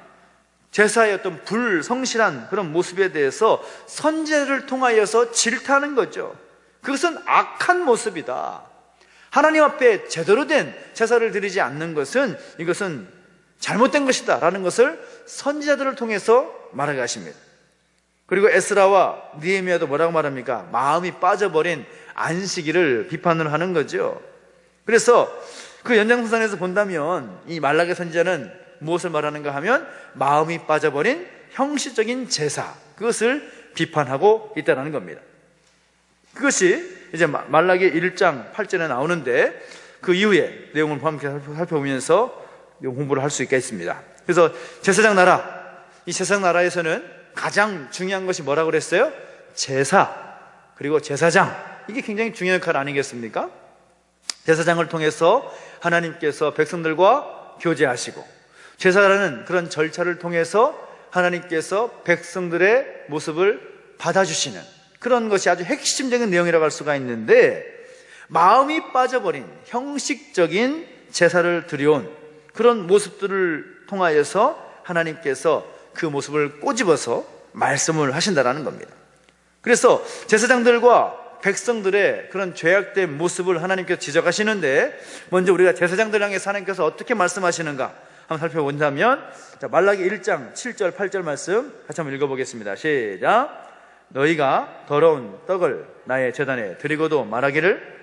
제사의 어떤 불성실한 그런 모습에 대해서 선지자를 통하여서 질타하는 거죠. 그것은 악한 모습이다. 하나님 앞에 제대로 된 제사를 드리지 않는 것은 이것은 잘못된 것이다 라는 것을 선지자들을 통해서 말하게 하십니다. 그리고 에스라와 느헤미야도 뭐라고 말합니까? 마음이 빠져버린 안식일을 비판을 하는 거죠. 그래서 그 연장선상에서 본다면 이 말라기 선지자는 무엇을 말하는가 하면 마음이 빠져버린 형식적인 제사, 그것을 비판하고 있다는 겁니다. 그것이 이제 말라기 1장 8절에 나오는데 그 이후에 내용을 함께 살펴보면서 공부를 할 수 있겠습니다. 그래서 제사장 나라, 이 제사장 나라에서는 가장 중요한 것이 뭐라고 그랬어요? 제사, 그리고 제사장, 이게 굉장히 중요한 역할 아니겠습니까? 제사장을 통해서 하나님께서 백성들과 교제하시고, 제사라는 그런 절차를 통해서 하나님께서 백성들의 모습을 받아주시는 그런 것이 아주 핵심적인 내용이라고 할 수가 있는데, 마음이 빠져버린 형식적인 제사를 드려온 그런 모습들을 통하여서 하나님께서 그 모습을 꼬집어서 말씀을 하신다라는 겁니다. 그래서 제사장들과 백성들의 그런 죄악된 모습을 하나님께서 지적하시는데, 먼저 우리가 제사장들 향해서 하나님께서 어떻게 말씀하시는가 한번 살펴본다면, 말라기 1장 7절 8절 말씀 같이 한번 읽어보겠습니다. 시작. 너희가 더러운 떡을 나의 제단에 드리고도 말하기를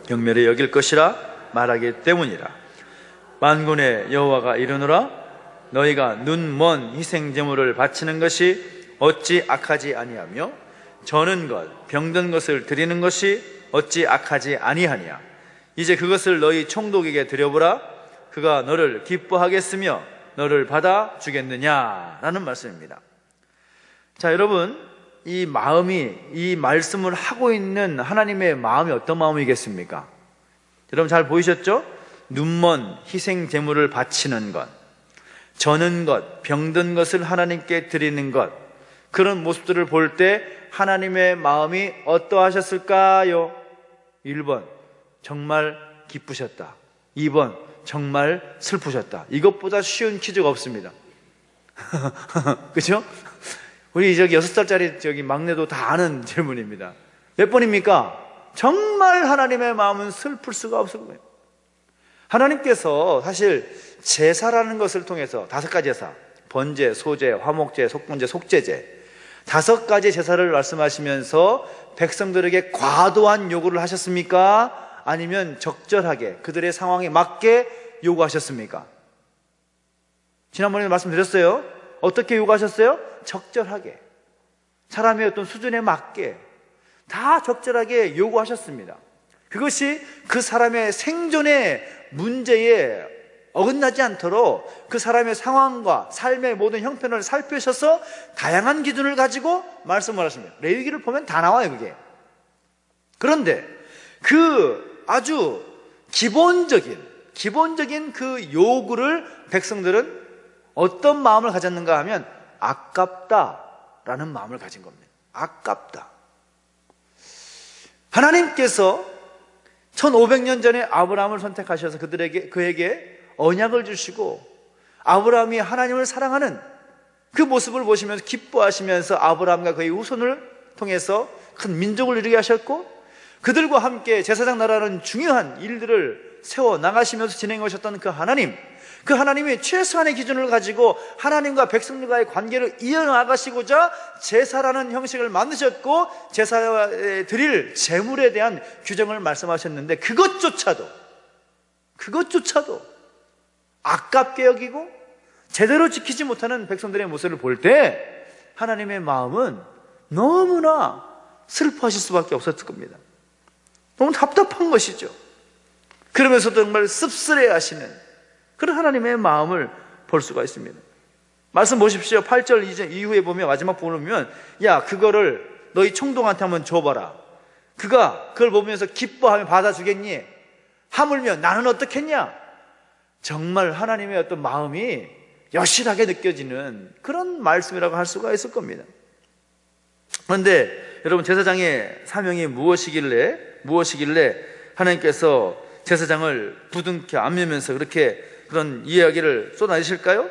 경멸히 여길 것이라 말하기 때문이라. 만군의 여호와가 이르노라. 너희가 눈먼 희생 제물을 바치는 것이 어찌 악하지 아니하며 저는 것 병든 것을 드리는 것이 어찌 악하지 아니하냐. 이제 그것을 너희 총독에게 드려보라. 그가 너를 기뻐하겠으며 너를 받아 주겠느냐 라는 말씀입니다. 자, 여러분, 이 말씀을 하고 있는 하나님의 마음이 어떤 마음이겠습니까? 여러분 잘 보이셨죠? 눈먼 희생 제물을 바치는 것, 저는 것, 병든 것을 하나님께 드리는 것, 그런 모습들을 볼 때 하나님의 마음이 어떠하셨을까요? 1번, 정말 기쁘셨다. 2번, 정말 슬프셨다. 이것보다 쉬운 퀴즈가 없습니다. 그렇죠? 우리 6살짜리 막내도 다 아는 질문입니다. 몇 번입니까? 정말 하나님의 마음은 슬플 수가 없을 거예요. 하나님께서 사실 제사라는 것을 통해서 5가지 제사, 번제, 소제, 화목제, 속번제, 속죄제 5가지 제사를 말씀하시면서 백성들에게 과도한 요구를 하셨습니까? 아니면 적절하게 그들의 상황에 맞게 요구하셨습니까? 지난번에 말씀드렸어요. 어떻게 요구하셨어요? 적절하게, 사람의 어떤 수준에 맞게 다 적절하게 요구하셨습니다. 그것이 그 사람의 생존의 문제에 어긋나지 않도록 그 사람의 상황과 삶의 모든 형편을 살피셔서 다양한 기준을 가지고 말씀을 하십니다. 레위기를 보면 다 나와요, 그게. 그런데 그 아주 기본적인 그 요구를 백성들은 어떤 마음을 가졌는가 하면 아깝다라는 마음을 가진 겁니다. 아깝다. 하나님께서 1500년 전에 아브라함을 선택하셔서 그에게 언약을 주시고 아브라함이 하나님을 사랑하는 그 모습을 보시면서 기뻐하시면서 아브라함과 그의 후손을 통해서 큰 민족을 이루게 하셨고 그들과 함께 제사장 나라는 중요한 일들을 세워 나가시면서 진행해 오셨던 그 하나님이 최소한의 기준을 가지고 하나님과 백성들과의 관계를 이어나가시고자 제사라는 형식을 만드셨고 제사에 드릴 제물에 대한 규정을 말씀하셨는데 그것조차도 아깝게 여기고 제대로 지키지 못하는 백성들의 모습을 볼 때 하나님의 마음은 너무나 슬퍼하실 수밖에 없었을 겁니다. 너무 답답한 것이죠. 그러면서도 정말 씁쓸해 하시는 그런 하나님의 마음을 볼 수가 있습니다. 말씀 보십시오. 8절 이후에 보면 마지막 부분을 보면 야, 그거를 너희 총독한테 한번 줘봐라. 그가 그걸 보면서 기뻐하며 받아주겠니? 하물며 나는 어떻겠냐? 정말 하나님의 어떤 마음이 여실하게 느껴지는 그런 말씀이라고 할 수가 있을 겁니다. 그런데 여러분, 제사장의 사명이 무엇이길래 하나님께서 제사장을 부둥켜 안으면서 그런 이야기를 쏟아내실까요?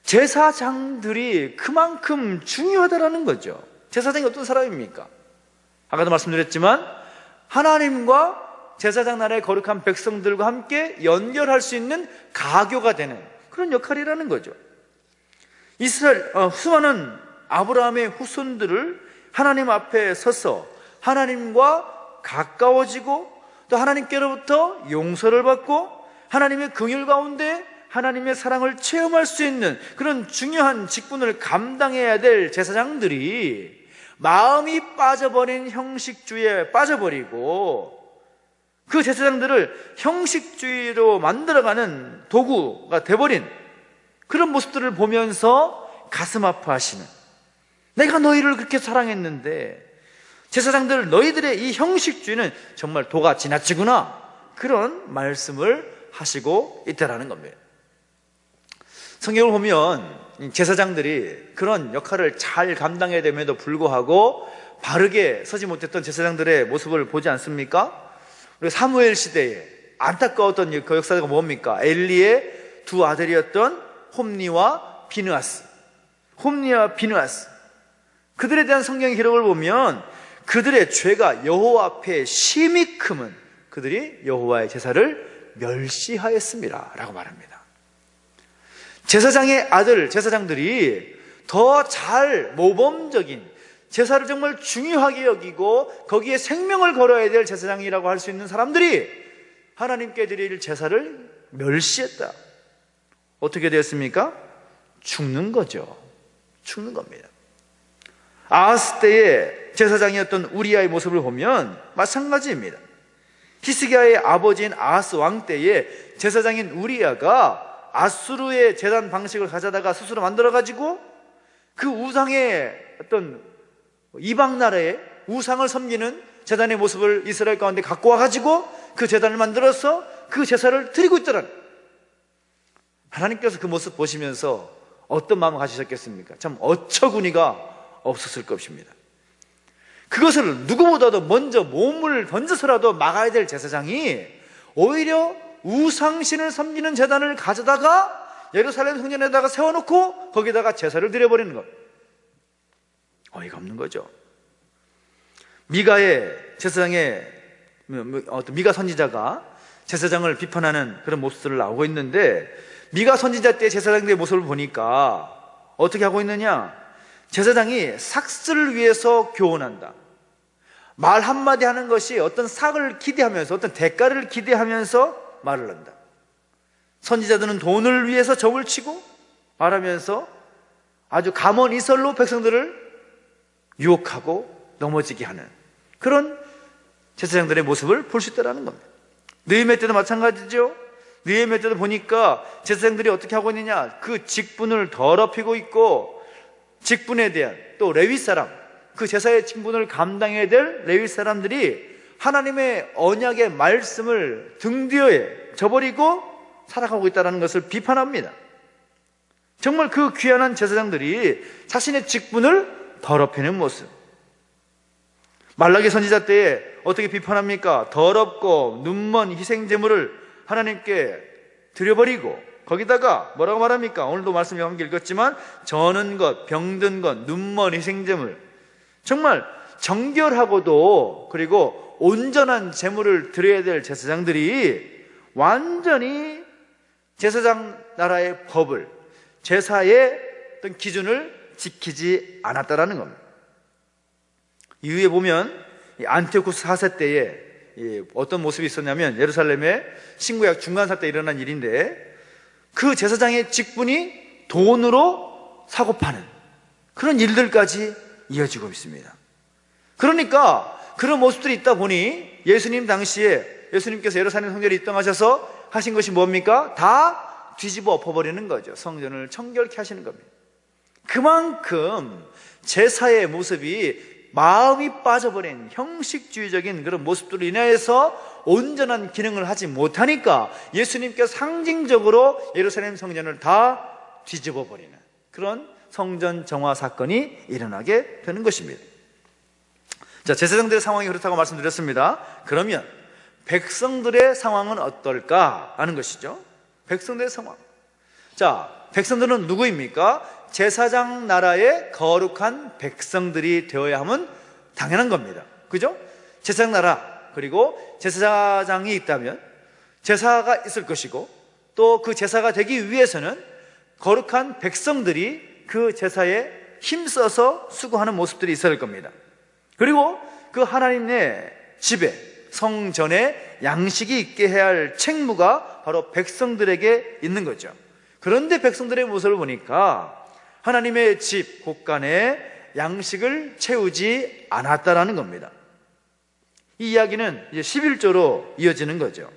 제사장들이 그만큼 중요하다라는 거죠. 제사장이 어떤 사람입니까? 아까도 말씀드렸지만 하나님과 제사장 나라의 거룩한 백성들과 함께 연결할 수 있는 가교가 되는 그런 역할이라는 거죠. 수많은 아브라함의 후손들을 하나님 앞에 서서 하나님과 가까워지고 또 하나님께로부터 용서를 받고 하나님의 긍휼 가운데 하나님의 사랑을 체험할 수 있는 그런 중요한 직분을 감당해야 될 제사장들이 마음이 빠져버린 형식주의에 빠져버리고 그 제사장들을 형식주의로 만들어가는 도구가 돼버린 그런 모습들을 보면서 가슴 아파하시는, 내가 너희를 그렇게 사랑했는데 제사장들 너희들의 이 형식주의는 정말 도가 지나치구나, 그런 말씀을 하시고 있다라는 겁니다. 성경을 보면 제사장들이 그런 역할을 잘 감당해야 됨에도 불구하고 바르게 서지 못했던 제사장들의 모습을 보지 않습니까? 우리 사무엘 시대에 안타까웠던 그 역사가 뭡니까? 엘리의 두 아들이었던 홈니와 비느하스. 그들에 대한 성경의 기록을 보면 그들의 죄가 여호와 앞에 심히 크면 그들이 여호와의 제사를 멸시하였습니다 라고 말합니다. 제사장의 아들, 제사장들이 더 잘 모범적인 제사를 정말 중요하게 여기고 거기에 생명을 걸어야 될 제사장이라고 할 수 있는 사람들이 하나님께 드릴 제사를 멸시했다. 어떻게 되었습니까? 죽는 거죠. 죽는 겁니다. 아하스 때의 제사장이었던 우리아의 모습을 보면 마찬가지입니다. 히스기야의 아버지인 아하스 왕 때에 제사장인 우리아가 아수르의 제단 방식을 가져다가 스스로 만들어가지고 그 우상의 어떤 이방 나라의 우상을 섬기는 제단의 모습을 이스라엘 가운데 갖고 와가지고 그 제단을 만들어서 그 제사를 드리고 있더라는, 하나님께서 그 모습 보시면서 어떤 마음을 가지셨겠습니까? 참 어처구니가 없었을 것입니다. 그것을 누구보다도 먼저 몸을 던져서라도 막아야 될 제사장이 오히려 우상신을 섬기는 제단을 가져다가 예루살렘 성전에다가 세워놓고 거기다가 제사를 드려버리는 것, 어이가 없는 거죠. 미가의 제사장의 미가 선지자가 제사장을 비판하는 그런 모습들을 나오고 있는데, 미가 선지자 때 제사장들의 모습을 보니까 어떻게 하고 있느냐? 제사장이 삭슬을 위해서 교훈한다. 말 한마디 하는 것이 어떤 삭을 기대하면서, 어떤 대가를 기대하면서 말을 한다. 선지자들은 돈을 위해서 점을 치고 말하면서 아주 감언이설로 백성들을 유혹하고 넘어지게 하는 그런 제사장들의 모습을 볼 수 있다는 겁니다. 느헤미야 때도 마찬가지죠. 느헤미야 때도 보니까 제사장들이 어떻게 하고 있느냐, 그 직분을 더럽히고 있고, 직분에 대한, 또 레위 사람, 그 제사의 직분을 감당해야 될 레위 사람들이 하나님의 언약의 말씀을 등 뒤에 저버리고 살아가고 있다는 것을 비판합니다. 정말 그 귀한 제사장들이 자신의 직분을 더럽히는 모습. 말라기 선지자 때에 어떻게 비판합니까? 더럽고 눈먼 희생제물을 하나님께 드려버리고 거기다가 뭐라고 말합니까? 오늘도 말씀 함께 읽었지만 저는 것, 병든 것, 눈먼 희생제물, 정말 정결하고도 그리고 온전한 제물을 드려야 될 제사장들이 완전히 제사장 나라의 법을, 제사의 어떤 기준을 지키지 않았다라는 겁니다. 이후에 보면 안티오쿠스 4세 때에 어떤 모습이 있었냐면, 예루살렘의 신구약 중간사 때 일어난 일인데, 그 제사장의 직분이 돈으로 사고 파는 그런 일들까지 이어지고 있습니다. 그러니까 그런 모습들이 있다 보니 예수님 당시에 예수님께서 예루살렘 성전에 입당하셔서 하신 것이 뭡니까? 다 뒤집어 엎어버리는 거죠. 성전을 청결케 하시는 겁니다. 그만큼 제사의 모습이 마음이 빠져버린 형식주의적인 그런 모습들로 인해서 온전한 기능을 하지 못하니까 예수님께서 상징적으로 예루살렘 성전을 다 뒤집어 버리는 그런 성전 정화 사건이 일어나게 되는 것입니다. 자, 제사장들의 상황이 그렇다고 말씀드렸습니다. 그러면 백성들의 상황은 어떨까 하는 것이죠. 백성들의 상황. 자, 백성들은 누구입니까? 제사장 나라의 거룩한 백성들이 되어야 하면 당연한 겁니다. 그죠? 제사장 나라, 그리고 제사장이 있다면 제사가 있을 것이고, 또 그 제사가 되기 위해서는 거룩한 백성들이 그 제사에 힘써서 수고하는 모습들이 있어야 할 겁니다. 그리고 그 하나님의 집에, 성전에 양식이 있게 해야 할 책무가 바로 백성들에게 있는 거죠. 그런데 백성들의 모습을 보니까 하나님의 집 곳간에 양식을 채우지 않았다라는 겁니다. 이 이야기는 이제 11조로 이어지는 거죠.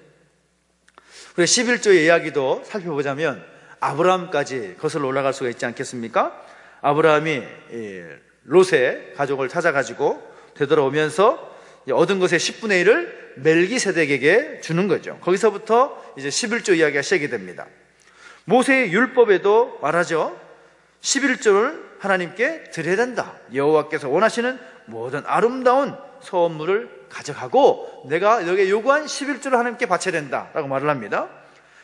우리 11조의 이야기도 살펴보자면 아브라함까지 거슬러 올라갈 수가 있지 않겠습니까? 아브라함이 롯의 가족을 찾아가지고 되돌아오면서 얻은 것의 10분의 1을 멜기세덱에게 주는 거죠. 거기서부터 이제 11조 이야기가 시작이 됩니다. 모세의 율법에도 말하죠. 11조를 하나님께 드려야 된다. 여호와께서 원하시는 모든 아름다운 소원물을 가져가고 내가 너에게 요구한 11조를 하나님께 바쳐야 된다 라고 말을 합니다.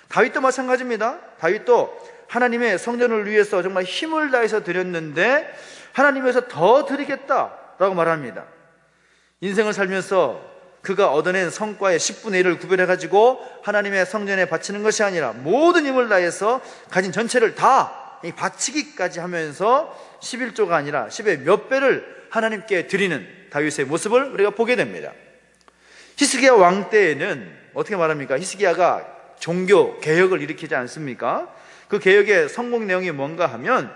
다윗도 마찬가지입니다. 다윗도 하나님의 성전을 위해서 정말 힘을 다해서 드렸는데 하나님에서 더 드리겠다 라고 말합니다. 인생을 살면서 그가 얻어낸 성과의 10분의 1을 구별해가지고 하나님의 성전에 바치는 것이 아니라 모든 힘을 다해서 가진 전체를 다 바치기까지 하면서 11조가 아니라 10의 몇 배를 하나님께 드리는 다윗의 모습을 우리가 보게 됩니다. 히스기야 왕 때에는 어떻게 말합니까? 히스기야가 종교 개혁을 일으키지 않습니까? 그 개혁의 성공 내용이 뭔가 하면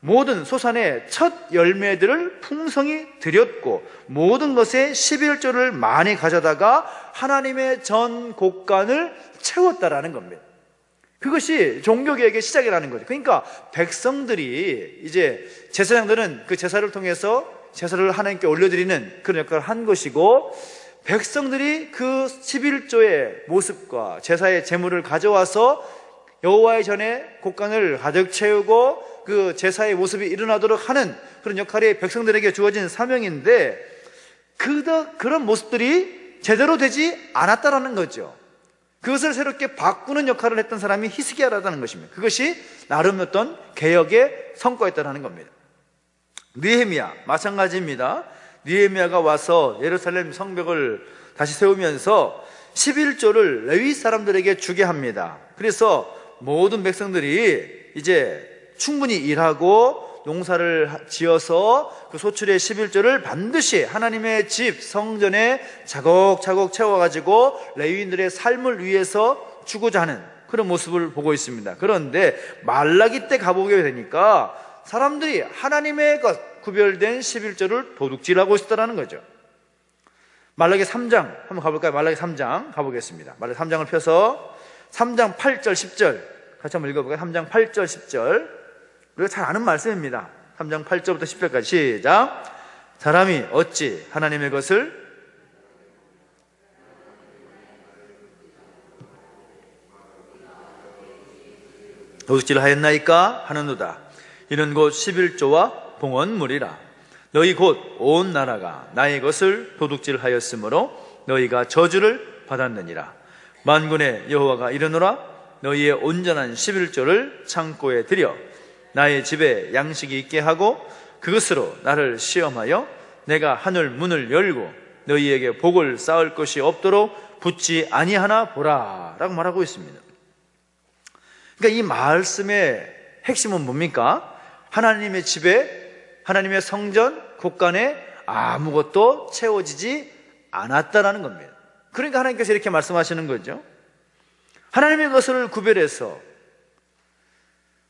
모든 소산의 첫 열매들을 풍성히 드렸고 모든 것에 11조를 많이 가져다가 하나님의 전 곳간을 채웠다라는 겁니다. 그것이 종교개혁의 시작이라는 거죠. 그러니까 백성들이 이제 제사장들은 그 제사를 통해서 제사를 하나님께 올려드리는 그런 역할을 한 것이고, 백성들이 그 11조의 모습과 제사의 제물을 가져와서 여호와의 전에 곳간을 가득 채우고 그 제사의 모습이 일어나도록 하는 그런 역할이 백성들에게 주어진 사명인데, 그런 모습들이 제대로 되지 않았다라는 거죠. 그것을 새롭게 바꾸는 역할을 했던 사람이 히스기야라는 것입니다. 그것이 나름 어떤 개혁의 성과였다는 겁니다. 느헤미야 마찬가지입니다. 느헤미야가 와서 예루살렘 성벽을 다시 세우면서 11조를 레위 사람들에게 주게 합니다. 그래서 모든 백성들이 이제 충분히 일하고 농사를 지어서 그 소출의 11조를 반드시 하나님의 집 성전에 차곡차곡 채워가지고 레위인들의 삶을 위해서 주고자 하는 그런 모습을 보고 있습니다. 그런데 말라기 때 가보게 되니까 사람들이 하나님의 것 구별된 11조를 도둑질하고 있었다는 거죠. 말라기 3장 한번 가볼까요? 말라기 3장 가보겠습니다. 말라기 3장을 펴서 3장 8절 10절 같이 한번 읽어볼까요? 3장 8절 10절 우리가 잘 아는 말씀입니다. 3장 8절부터 10절까지 시작. 사람이 어찌 하나님의 것을 도둑질 하였나이까 하는도다. 이는 곧 11조와 봉헌물이라. 너희 곧 온 나라가 나의 것을 도둑질 하였으므로 너희가 저주를 받았느니라. 만군의 여호와가 이르노라. 너희의 온전한 11조를 창고에 들여 나의 집에 양식이 있게 하고 그것으로 나를 시험하여 내가 하늘 문을 열고 너희에게 복을 쌓을 것이 없도록 붙지 아니하나 보라 라고 말하고 있습니다. 그러니까 이 말씀의 핵심은 뭡니까? 하나님의 집에, 하나님의 성전 곳간에 아무것도 채워지지 않았다라는 겁니다. 그러니까 하나님께서 이렇게 말씀하시는 거죠. 하나님의 것을 구별해서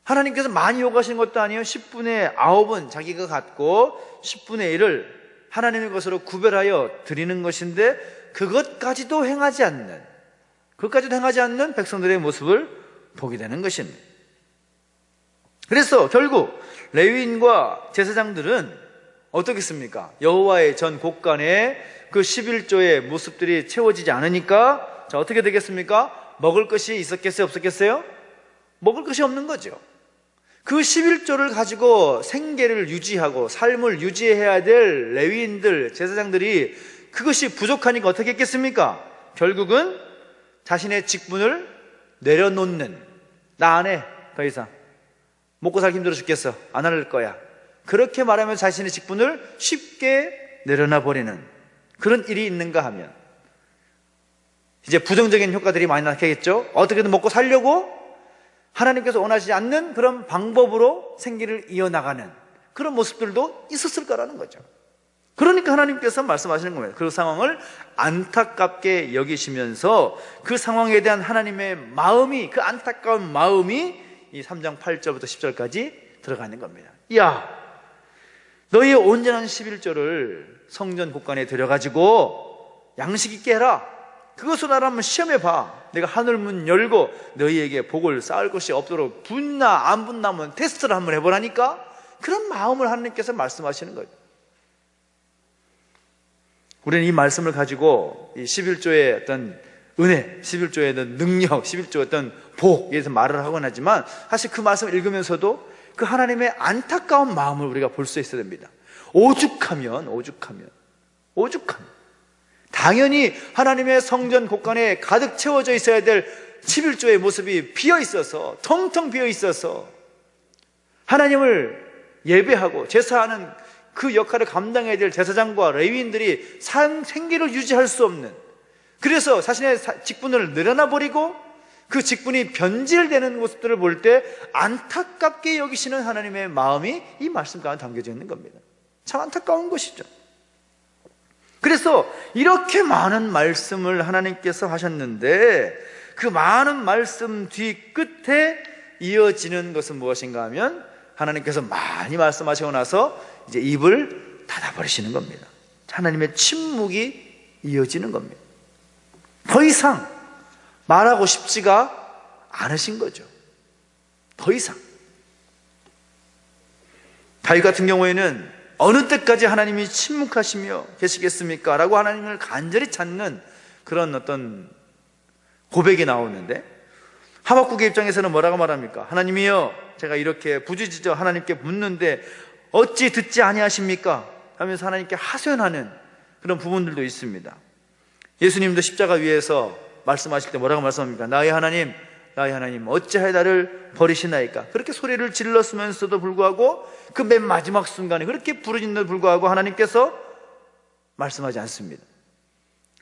하나님께서 많이 요구하시는 것도 아니에요. 10분의 9은 자기가 갖고 10분의 1을 하나님의 것으로 구별하여 드리는 것인데 그것까지도 행하지 않는 백성들의 모습을 보게 되는 것입니다. 그래서 결국 레위인과 제사장들은 어떻겠습니까? 여호와의 전 곳간에 그 11조의 모습들이 채워지지 않으니까 자 어떻게 되겠습니까? 먹을 것이 있었겠어요? 없었겠어요? 먹을 것이 없는 거죠. 그 11조를 가지고 생계를 유지하고 삶을 유지해야 될 레위인들, 제사장들이 그것이 부족하니까 어떻게 했겠습니까? 결국은 자신의 직분을 내려놓는, 나 안 해, 더 이상 먹고 살기 힘들어 죽겠어, 안 할 거야, 그렇게 말하면 자신의 직분을 쉽게 내려놔 버리는 그런 일이 있는가 하면 이제 부정적인 효과들이 많이 나타나겠죠. 어떻게든 먹고 살려고 하나님께서 원하시지 않는 그런 방법으로 생기를 이어나가는 그런 모습들도 있었을 거라는 거죠. 그러니까 하나님께서 말씀하시는 겁니다. 그 상황을 안타깝게 여기시면서 그 상황에 대한 하나님의 마음이, 그 안타까운 마음이 이 3장 8절부터 10절까지 들어가는 겁니다. 야, 너희의 온전한 11조를 성전 곳간에 들여가지고 양식 있게 해라. 그것으로 나를 한번 시험해봐. 내가 하늘문 열고 너희에게 복을 쌓을 것이 없도록 붙나 안 붙나 한번 테스트를 한번 해보라니까. 그런 마음을 하나님께서 말씀하시는 거죠. 우리는 이 말씀을 가지고 이 11조의 어떤 은혜, 11조의 어떤 능력, 11조의 어떤 복에 대해서 말을 하곤 하지만 사실 그 말씀을 읽으면서도 그 하나님의 안타까운 마음을 우리가 볼 수 있어야 됩니다. 오죽하면 당연히 하나님의 성전 곳간에 가득 채워져 있어야 될 11조의 모습이 비어 있어서, 텅텅 비어 있어서 하나님을 예배하고 제사하는 그 역할을 감당해야 될 제사장과 레위인들이 생기를 유지할 수 없는, 그래서 자신의 직분을 늘어나 버리고 그 직분이 변질되는 모습들을 볼 때 안타깝게 여기시는 하나님의 마음이 이 말씀 가운데 담겨져 있는 겁니다. 참 안타까운 것이죠. 그래서 이렇게 많은 말씀을 하나님께서 하셨는데 그 많은 말씀 뒤 끝에 이어지는 것은 무엇인가 하면 하나님께서 많이 말씀하시고 나서 이제 입을 닫아버리시는 겁니다. 하나님의 침묵이 이어지는 겁니다. 더 이상 말하고 싶지가 않으신 거죠. 더 이상. 다윗 같은 경우에는 어느 때까지 하나님이 침묵하시며 계시겠습니까? 라고 하나님을 간절히 찾는 그런 어떤 고백이 나오는데, 하박국의 입장에서는 뭐라고 말합니까? 하나님이여, 제가 이렇게 부르짖어 하나님께 묻는데 어찌 듣지 아니하십니까? 하면서 하나님께 하소연하는 그런 부분들도 있습니다. 예수님도 십자가 위에서 말씀하실 때 뭐라고 말씀합니까? 나의 하나님 어찌하여 나를 버리시나이까? 그렇게 소리를 질렀으면서도 불구하고 그 맨 마지막 순간에 그렇게 부르짖는데도 불구하고 하나님께서 말씀하지 않습니다.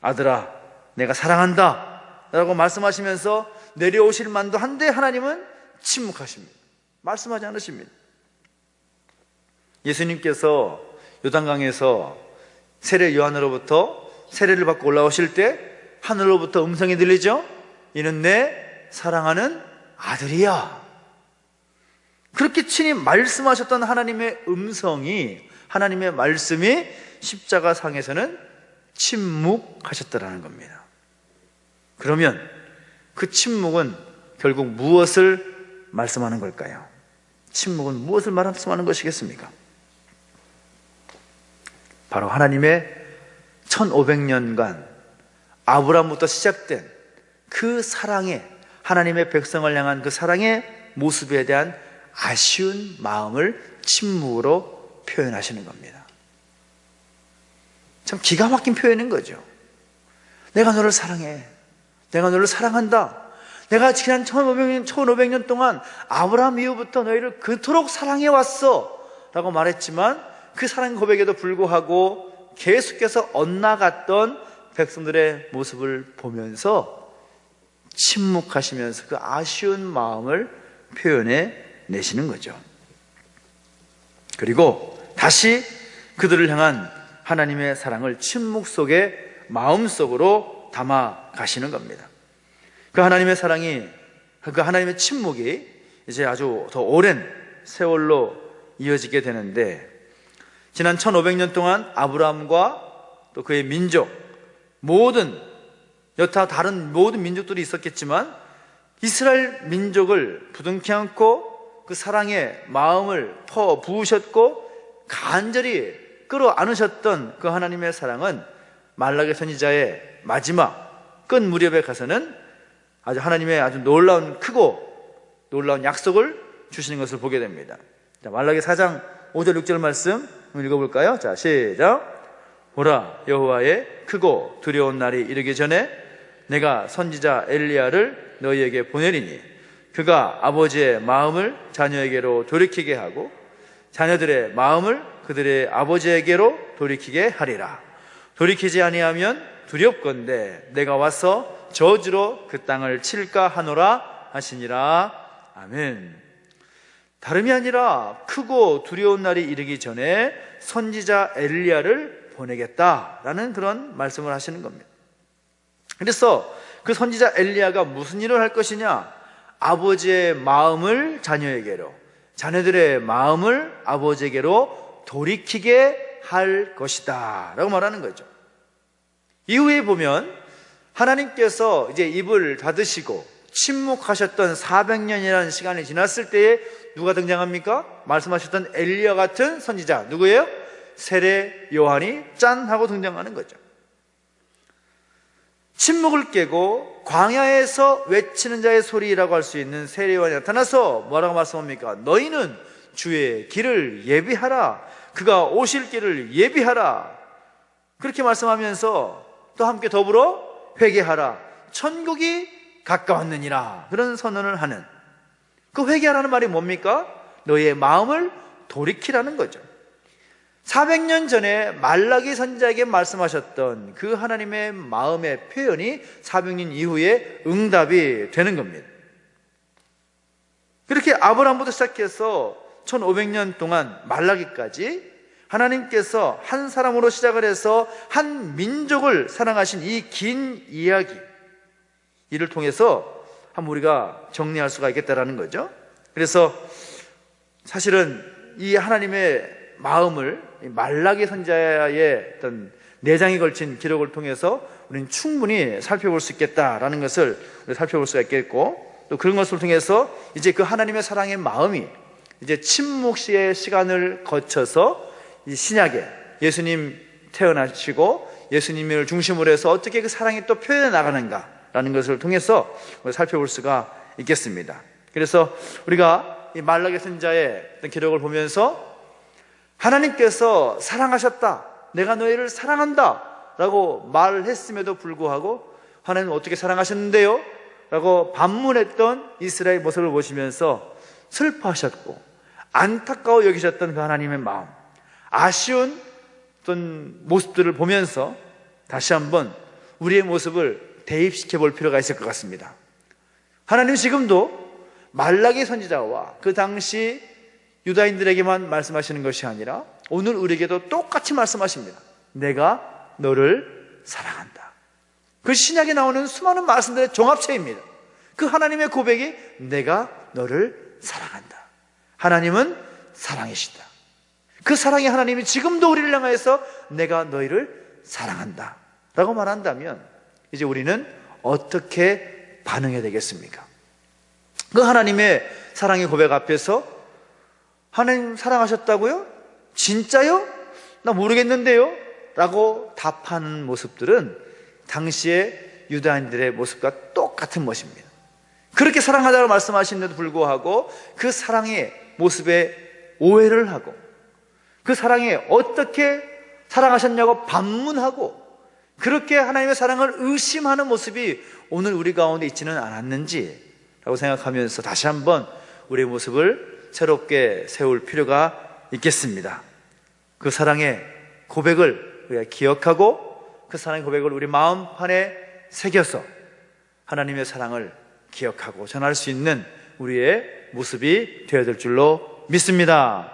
아들아, 내가 사랑한다 라고 말씀하시면서 내려오실 만도 한데 하나님은 침묵하십니다. 말씀하지 않으십니다. 예수님께서 요단강에서 세례 요한으로부터 세례를 받고 올라오실 때 하늘로부터 음성이 들리죠? 이는 내 사랑하는 아들이야. 그렇게 친히 말씀하셨던 하나님의 음성이, 하나님의 말씀이 십자가 상에서는 침묵하셨다라는 겁니다. 그러면 그 침묵은 결국 무엇을 말씀하는 걸까요? 침묵은 무엇을 말씀하는 것이겠습니까? 바로 하나님의 1500년간 아브라함부터 시작된 그 사랑의, 하나님의 백성을 향한 그 사랑의 모습에 대한 아쉬운 마음을 침묵으로 표현하시는 겁니다. 참 기가 막힌 표현인 거죠. 내가 너를 사랑해. 내가 너를 사랑한다. 내가 지난 1500년 동안 아브라함 이후부터 너희를 그토록 사랑해왔어 라고 말했지만 그 사랑 고백에도 불구하고 계속해서 엇나갔던 백성들의 모습을 보면서 침묵하시면서 그 아쉬운 마음을 표현해 내시는 거죠. 그리고 다시 그들을 향한 하나님의 사랑을 침묵 속에 마음속으로 담아 가시는 겁니다. 그 하나님의 사랑이, 그 하나님의 침묵이 이제 아주 더 오랜 세월로 이어지게 되는데, 지난 1500년 동안 아브라함과 또 그의 민족, 모든 여타 다른 모든 민족들이 있었겠지만 이스라엘 민족을 부둥켜 안고 그 사랑의 마음을 퍼 부으셨고 간절히 끌어안으셨던 그 하나님의 사랑은 말라기 선지자의 마지막 끝 무렵에 가서는 아주 하나님의 아주 크고 놀라운 약속을 주시는 것을 보게 됩니다. 자, 말라기 4장 5절 6절 말씀 읽어볼까요? 자, 시작. 보라, 여호와의 크고 두려운 날이 이르기 전에 내가 선지자 엘리야를 너희에게 보내리니 그가 아버지의 마음을 자녀에게로 돌이키게 하고 자녀들의 마음을 그들의 아버지에게로 돌이키게 하리라. 돌이키지 아니하면 두렵건대 내가 와서 저주로 그 땅을 칠까 하노라 하시니라. 아멘. 다름이 아니라 크고 두려운 날이 이르기 전에 선지자 엘리야를 보내겠다라는 그런 말씀을 하시는 겁니다. 그래서 그 선지자 엘리야가 무슨 일을 할 것이냐? 아버지의 마음을 자녀에게로, 자녀들의 마음을 아버지에게로 돌이키게 할 것이다 라고 말하는 거죠. 이후에 보면 하나님께서 이제 입을 닫으시고 침묵하셨던 400년이라는 시간이 지났을 때에 누가 등장합니까? 말씀하셨던 엘리야 같은 선지자, 누구예요? 세례 요한이 짠 하고 등장하는 거죠. 침묵을 깨고 광야에서 외치는 자의 소리라고 할 수 있는 세례 요한이 나타나서 뭐라고 말씀합니까? 너희는 주의 길을 예비하라. 그가 오실 길을 예비하라. 그렇게 말씀하면서 또 함께 더불어 회개하라. 천국이 가까웠느니라. 그런 선언을 하는, 그 회개하라는 말이 뭡니까? 너희의 마음을 돌이키라는 거죠. 400년 전에 말라기 선지자에게 말씀하셨던 그 하나님의 마음의 표현이 400년 이후에 응답이 되는 겁니다. 그렇게 아브라함부터 시작해서 1500년 동안 말라기까지 하나님께서 한 사람으로 시작을 해서 한 민족을 사랑하신 이 긴 이야기, 이를 통해서 한번 우리가 정리할 수가 있겠다라는 거죠. 그래서 사실은 이 하나님의 마음을 말라기 선지자의 어떤 내장이 걸친 기록을 통해서 우리는 충분히 살펴볼 수 있겠다라는 것을 살펴볼 수가 있겠고, 또 그런 것을 통해서 이제 그 하나님의 사랑의 마음이 이제 침묵시의 시간을 거쳐서 이 신약에 예수님 태어나시고 예수님을 중심으로 해서 어떻게 그 사랑이 또 표현해 나가는가라는 것을 통해서 살펴볼 수가 있겠습니다. 그래서 우리가 이 말라기 선지자의 어떤 기록을 보면서 하나님께서 사랑하셨다, 내가 너희를 사랑한다 라고 말을 했음에도 불구하고 하나님은 어떻게 사랑하셨는데요? 라고 반문했던 이스라엘 모습을 보시면서 슬퍼하셨고 안타까워 여기셨던 그 하나님의 마음, 아쉬운 어떤 모습들을 보면서 다시 한번 우리의 모습을 대입시켜 볼 필요가 있을 것 같습니다. 하나님 지금도 말라기 선지자와 그 당시 유다인들에게만 말씀하시는 것이 아니라 오늘 우리에게도 똑같이 말씀하십니다. 내가 너를 사랑한다. 그 신약에 나오는 수많은 말씀들의 종합체입니다. 그 하나님의 고백이 내가 너를 사랑한다. 하나님은 사랑이시다. 그 사랑의 하나님이 지금도 우리를 향하여서 내가 너희를 사랑한다 라고 말한다면 이제 우리는 어떻게 반응해야 되겠습니까? 그 하나님의 사랑의 고백 앞에서 하나님 사랑하셨다고요? 진짜요? 나 모르겠는데요? 라고 답하는 모습들은 당시의 유다인들의 모습과 똑같은 것입니다. 그렇게 사랑하다고 말씀하시는데도 불구하고 그 사랑의 모습에 오해를 하고 그 사랑에 어떻게 사랑하셨냐고 반문하고 그렇게 하나님의 사랑을 의심하는 모습이 오늘 우리 가운데 있지는 않았는지라고 생각하면서 다시 한번 우리의 모습을 새롭게 세울 필요가 있겠습니다. 그 사랑의 고백을 우리가 기억하고 그 사랑의 고백을 우리 마음판에 새겨서 하나님의 사랑을 기억하고 전할 수 있는 우리의 모습이 되어야 될 줄로 믿습니다.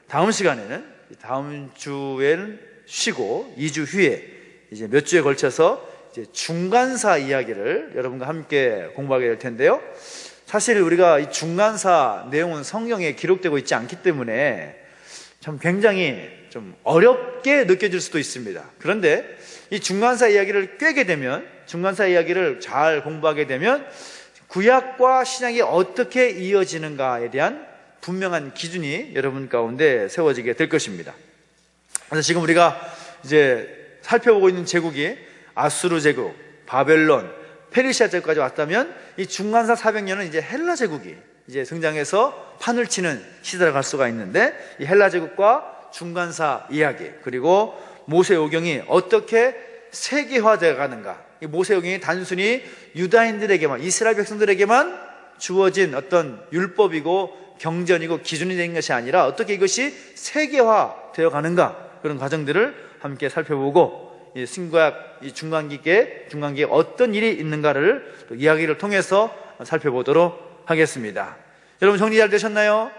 다음 시간에는 다음 주에는 쉬고 2주 후에 이제 몇 주에 걸쳐서 이제 중간사 이야기를 여러분과 함께 공부하게 될 텐데요. 사실 우리가 이 중간사 내용은 성경에 기록되고 있지 않기 때문에 참 굉장히 좀 어렵게 느껴질 수도 있습니다. 그런데 이 중간사 이야기를 꿰게 되면, 중간사 이야기를 잘 공부하게 되면 구약과 신약이 어떻게 이어지는가에 대한 분명한 기준이 여러분 가운데 세워지게 될 것입니다. 그래서 지금 우리가 이제 살펴보고 있는 제국이 아수르 제국, 바벨론, 페르시아 제국까지 왔다면 이 중간사 400년은 이제 헬라 제국이 이제 등장해서 판을 치는 시대로 갈 수가 있는데, 이 헬라 제국과 중간사 이야기, 그리고 모세오경이 어떻게 세계화되어 가는가, 이 모세오경이 단순히 유다인들에게만, 이스라엘 백성들에게만 주어진 어떤 율법이고 경전이고 기준이 된 것이 아니라 어떻게 이것이 세계화되어 가는가, 그런 과정들을 함께 살펴보고 이 신구약 이 중간기에 어떤 일이 있는가를 또 이야기를 통해서 살펴보도록 하겠습니다. 여러분 정리 잘 되셨나요?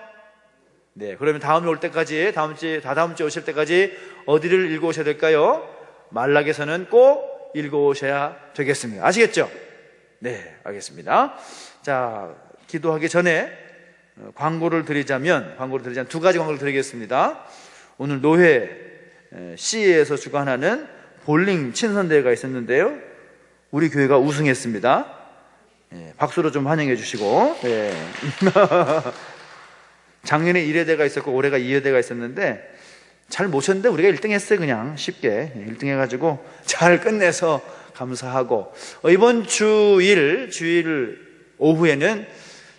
네, 그러면 다음에 올 때까지, 다다음 주에 오실 때까지 어디를 읽어오셔야 될까요? 말라기서는 꼭 읽어오셔야 되겠습니다. 아시겠죠? 네, 알겠습니다. 자, 기도하기 전에 광고를 드리자면 두 가지 광고를 드리겠습니다. 오늘 노회 C에서 주관하는 볼링 친선대회가 있었는데요, 우리 교회가 우승했습니다. 네, 박수로 좀 환영해 주시고. 네. 작년에 1회대가 있었고 올해가 2회대가 있었는데 잘 못 쳤는데 우리가 1등 했어요. 그냥 쉽게 1등 해가지고 잘 끝내서 감사하고, 이번 주일 오후에는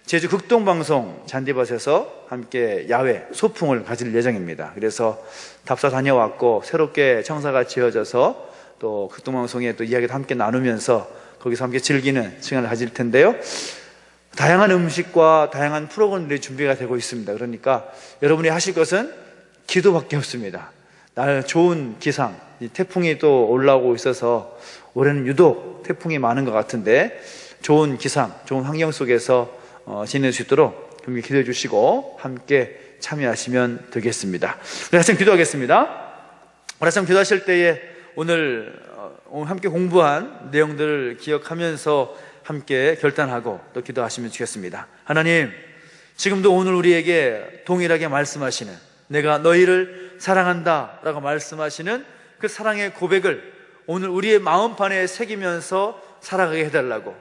제주 극동방송 잔디밭에서 함께 야외 소풍을 가질 예정입니다. 그래서 답사 다녀왔고 새롭게 청사가 지어져서 또 극동방송의 또 이야기도 함께 나누면서 거기서 함께 즐기는 시간을 가질 텐데요, 다양한 음식과 다양한 프로그램들이 준비가 되고 있습니다. 그러니까 여러분이 하실 것은 기도밖에 없습니다. 날 좋은 기상, 태풍이 또 올라오고 있어서 올해는 유독 태풍이 많은 것 같은데 좋은 기상, 좋은 환경 속에서 지낼 수 있도록 기도해 주시고 함께 참여하시면 되겠습니다. 우리 같이 기도하겠습니다. 우리 같이 기도하실 때에 오늘 함께 공부한 내용들을 기억하면서 함께 결단하고 또 기도하시면 좋겠습니다. 하나님, 지금도 오늘 우리에게 동일하게 말씀하시는, 내가 너희를 사랑한다 라고 말씀하시는 그 사랑의 고백을 오늘 우리의 마음판에 새기면서 살아가게 해달라고,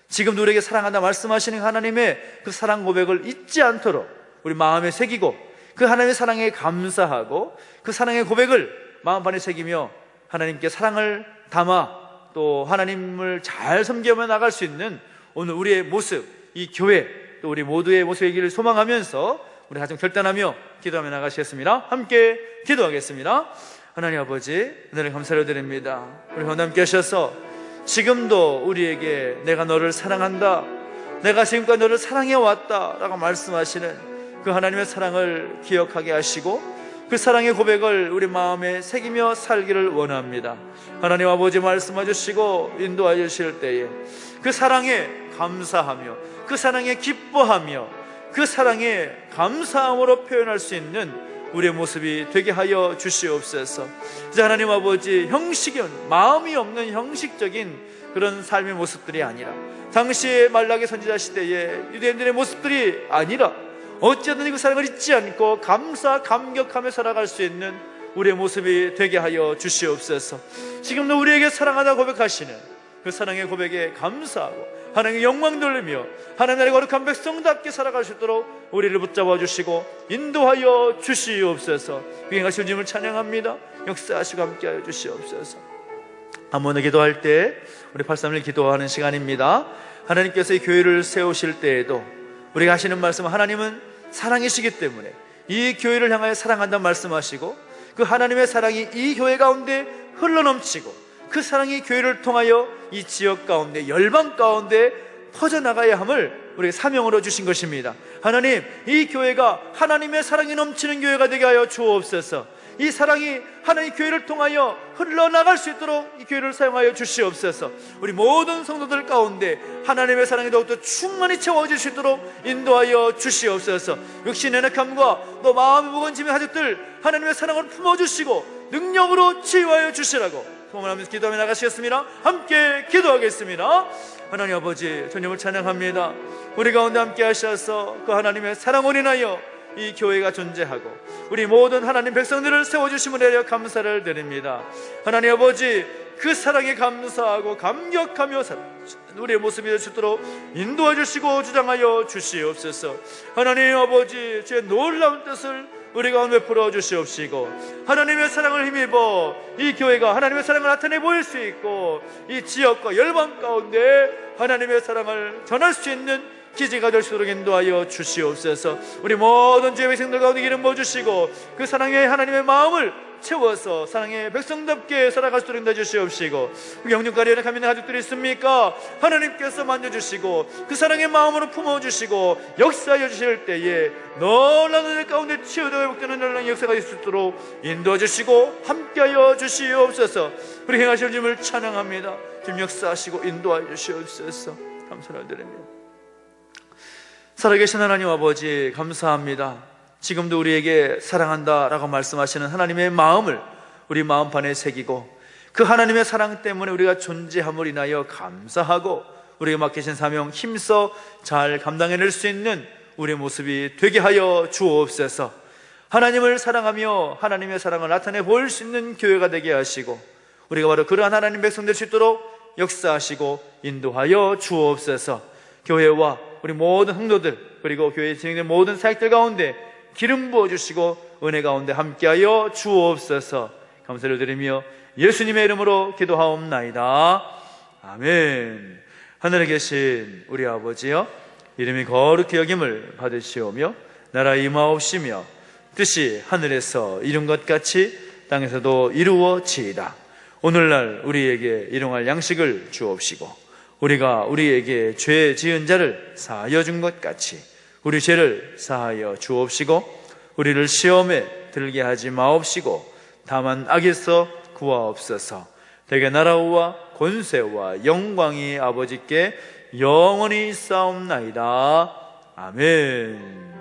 지금도 우리에게 사랑한다 말씀하시는 하나님의 그 사랑 고백을 잊지 않도록 우리 마음에 새기고, 그 하나님의 사랑에 감사하고 그 사랑의 고백을 마음판에 새기며 하나님께 사랑을 담아 또 하나님을 잘 섬기며 나갈 수 있는 오늘 우리의 모습, 이 교회, 또 우리 모두의 모습이기를 소망하면서 우리 가정 결단하며 기도하며 나가시겠습니다. 함께 기도하겠습니다. 하나님 아버지, 은혜를 감사를 드립니다. 우리 가운데 함께 하셔서 지금도 우리에게 내가 너를 사랑한다, 내가 지금까지 너를 사랑해왔다 라고 말씀하시는 그 하나님의 사랑을 기억하게 하시고 그 사랑의 고백을 우리 마음에 새기며 살기를 원합니다. 하나님 아버지, 말씀해 주시고 인도하여 주실 때에 그 사랑에 감사하며 그 사랑에 기뻐하며 그 사랑에 감사함으로 표현할 수 있는 우리의 모습이 되게 하여 주시옵소서. 이제 하나님 아버지, 형식은 마음이 없는 형식적인 그런 삶의 모습들이 아니라, 당시의 말라기 선지자 시대의 유대인들의 모습들이 아니라 어쨌든 그 사랑을 잊지 않고 감격하며 살아갈 수 있는 우리의 모습이 되게 하여 주시옵소서. 지금도 우리에게 사랑하다 고백하시는 그 사랑의 고백에 감사하고 하나님의 영광 돌리며 하나님 나라의 거룩한 백성답게 살아갈 수 있도록 우리를 붙잡아 주시고 인도하여 주시옵소서. 귀행하신 주님을 찬양합니다. 역사하시고 함께하여 주시옵소서. 한 번 더 기도할 때 우리 831 기도하는 시간입니다. 하나님께서 이 교회를 세우실 때에도 우리가 하시는 말씀은, 하나님은 사랑이시기 때문에 이 교회를 향하여 사랑한다는 말씀하시고 그 하나님의 사랑이 이 교회 가운데 흘러넘치고 그 사랑이 교회를 통하여 이 지역 가운데, 열방 가운데 퍼져나가야 함을 우리에게 사명으로 주신 것입니다. 하나님, 이 교회가 하나님의 사랑이 넘치는 교회가 되게 하여 주옵소서. 이 사랑이 하나님의 교회를 통하여 흘러나갈 수 있도록 이 교회를 사용하여 주시옵소서. 우리 모든 성도들 가운데 하나님의 사랑이 더욱더 충만히 채워질 수 있도록 인도하여 주시옵소서. 육신의 연약함과 또 마음의 무거운 짐의 가족들 하나님의 사랑을 품어주시고 능력으로 치유하여 주시라고 소원하면서 기도하며 나가시겠습니다. 함께 기도하겠습니다. 하나님 아버지, 주님을 찬양합니다. 우리 가운데 함께 하셔서 그 하나님의 사랑을 인하여 이 교회가 존재하고 우리 모든 하나님 백성들을 세워주심을 하여 감사를 드립니다. 하나님 아버지, 그 사랑에 감사하고 감격하며 우리의 모습이 될 수 있도록 인도해 주시고 주장하여 주시옵소서. 하나님 아버지, 주의 놀라운 뜻을 우리 가운데 베풀어 주시옵시고 하나님의 사랑을 힘입어 이 교회가 하나님의 사랑을 나타내 보일 수 있고 이 지역과 열방 가운데 하나님의 사랑을 전할 수 있는 기지가 될 수 있도록 인도하여 주시옵소서. 우리 모든 주의 백성들 가운데 기름 부어주시고 그 사랑의 하나님의 마음을 채워서 사랑의 백성답게 살아갈 수 있도록 인도해 주시옵시고, 영육가리 연약한 가족들이 있습니까? 하나님께서 만져주시고 그 사랑의 마음으로 품어주시고 역사하여 주실 때에 놀라운 은혜 가운데 치유되어 회복되는 놀라운 역사가 있을 수 있도록 인도해 주시고 함께하여 주시옵소서. 우리 행하실 주님을 찬양합니다. 주님 역사하시고 인도하여 주시옵소서. 감사를 드립니다. 살아계신 하나님 아버지, 감사합니다. 지금도 우리에게 사랑한다 라고 말씀하시는 하나님의 마음을 우리 마음판에 새기고 그 하나님의 사랑 때문에 우리가 존재함을 인하여 감사하고 우리에게 맡기신 사명 힘써 잘 감당해낼 수 있는 우리의 모습이 되게 하여 주옵소서. 하나님을 사랑하며 하나님의 사랑을 나타내 보일 수 있는 교회가 되게 하시고 우리가 바로 그러한 하나님 백성 될 수 있도록 역사하시고 인도하여 주옵소서. 교회와 우리 모든 성도들 그리고 교회에 진행된 모든 사역들 가운데 기름 부어주시고 은혜 가운데 함께하여 주옵소서. 감사를 드리며 예수님의 이름으로 기도하옵나이다. 아멘. 하늘에 계신 우리 아버지여, 이름이 거룩히 여김을 받으시오며 나라 임하옵시며 뜻이 하늘에서 이룬 것 같이 땅에서도 이루어지이다. 오늘날 우리에게 일용할 양식을 주옵시고 우리가 우리에게 죄 지은 자를 사하여 준 것 같이 우리 죄를 사하여 주옵시고 우리를 시험에 들게 하지 마옵시고 다만 악에서 구하옵소서. 대개 나라와 권세와 영광이 아버지께 영원히 있사옵나이다. 아멘.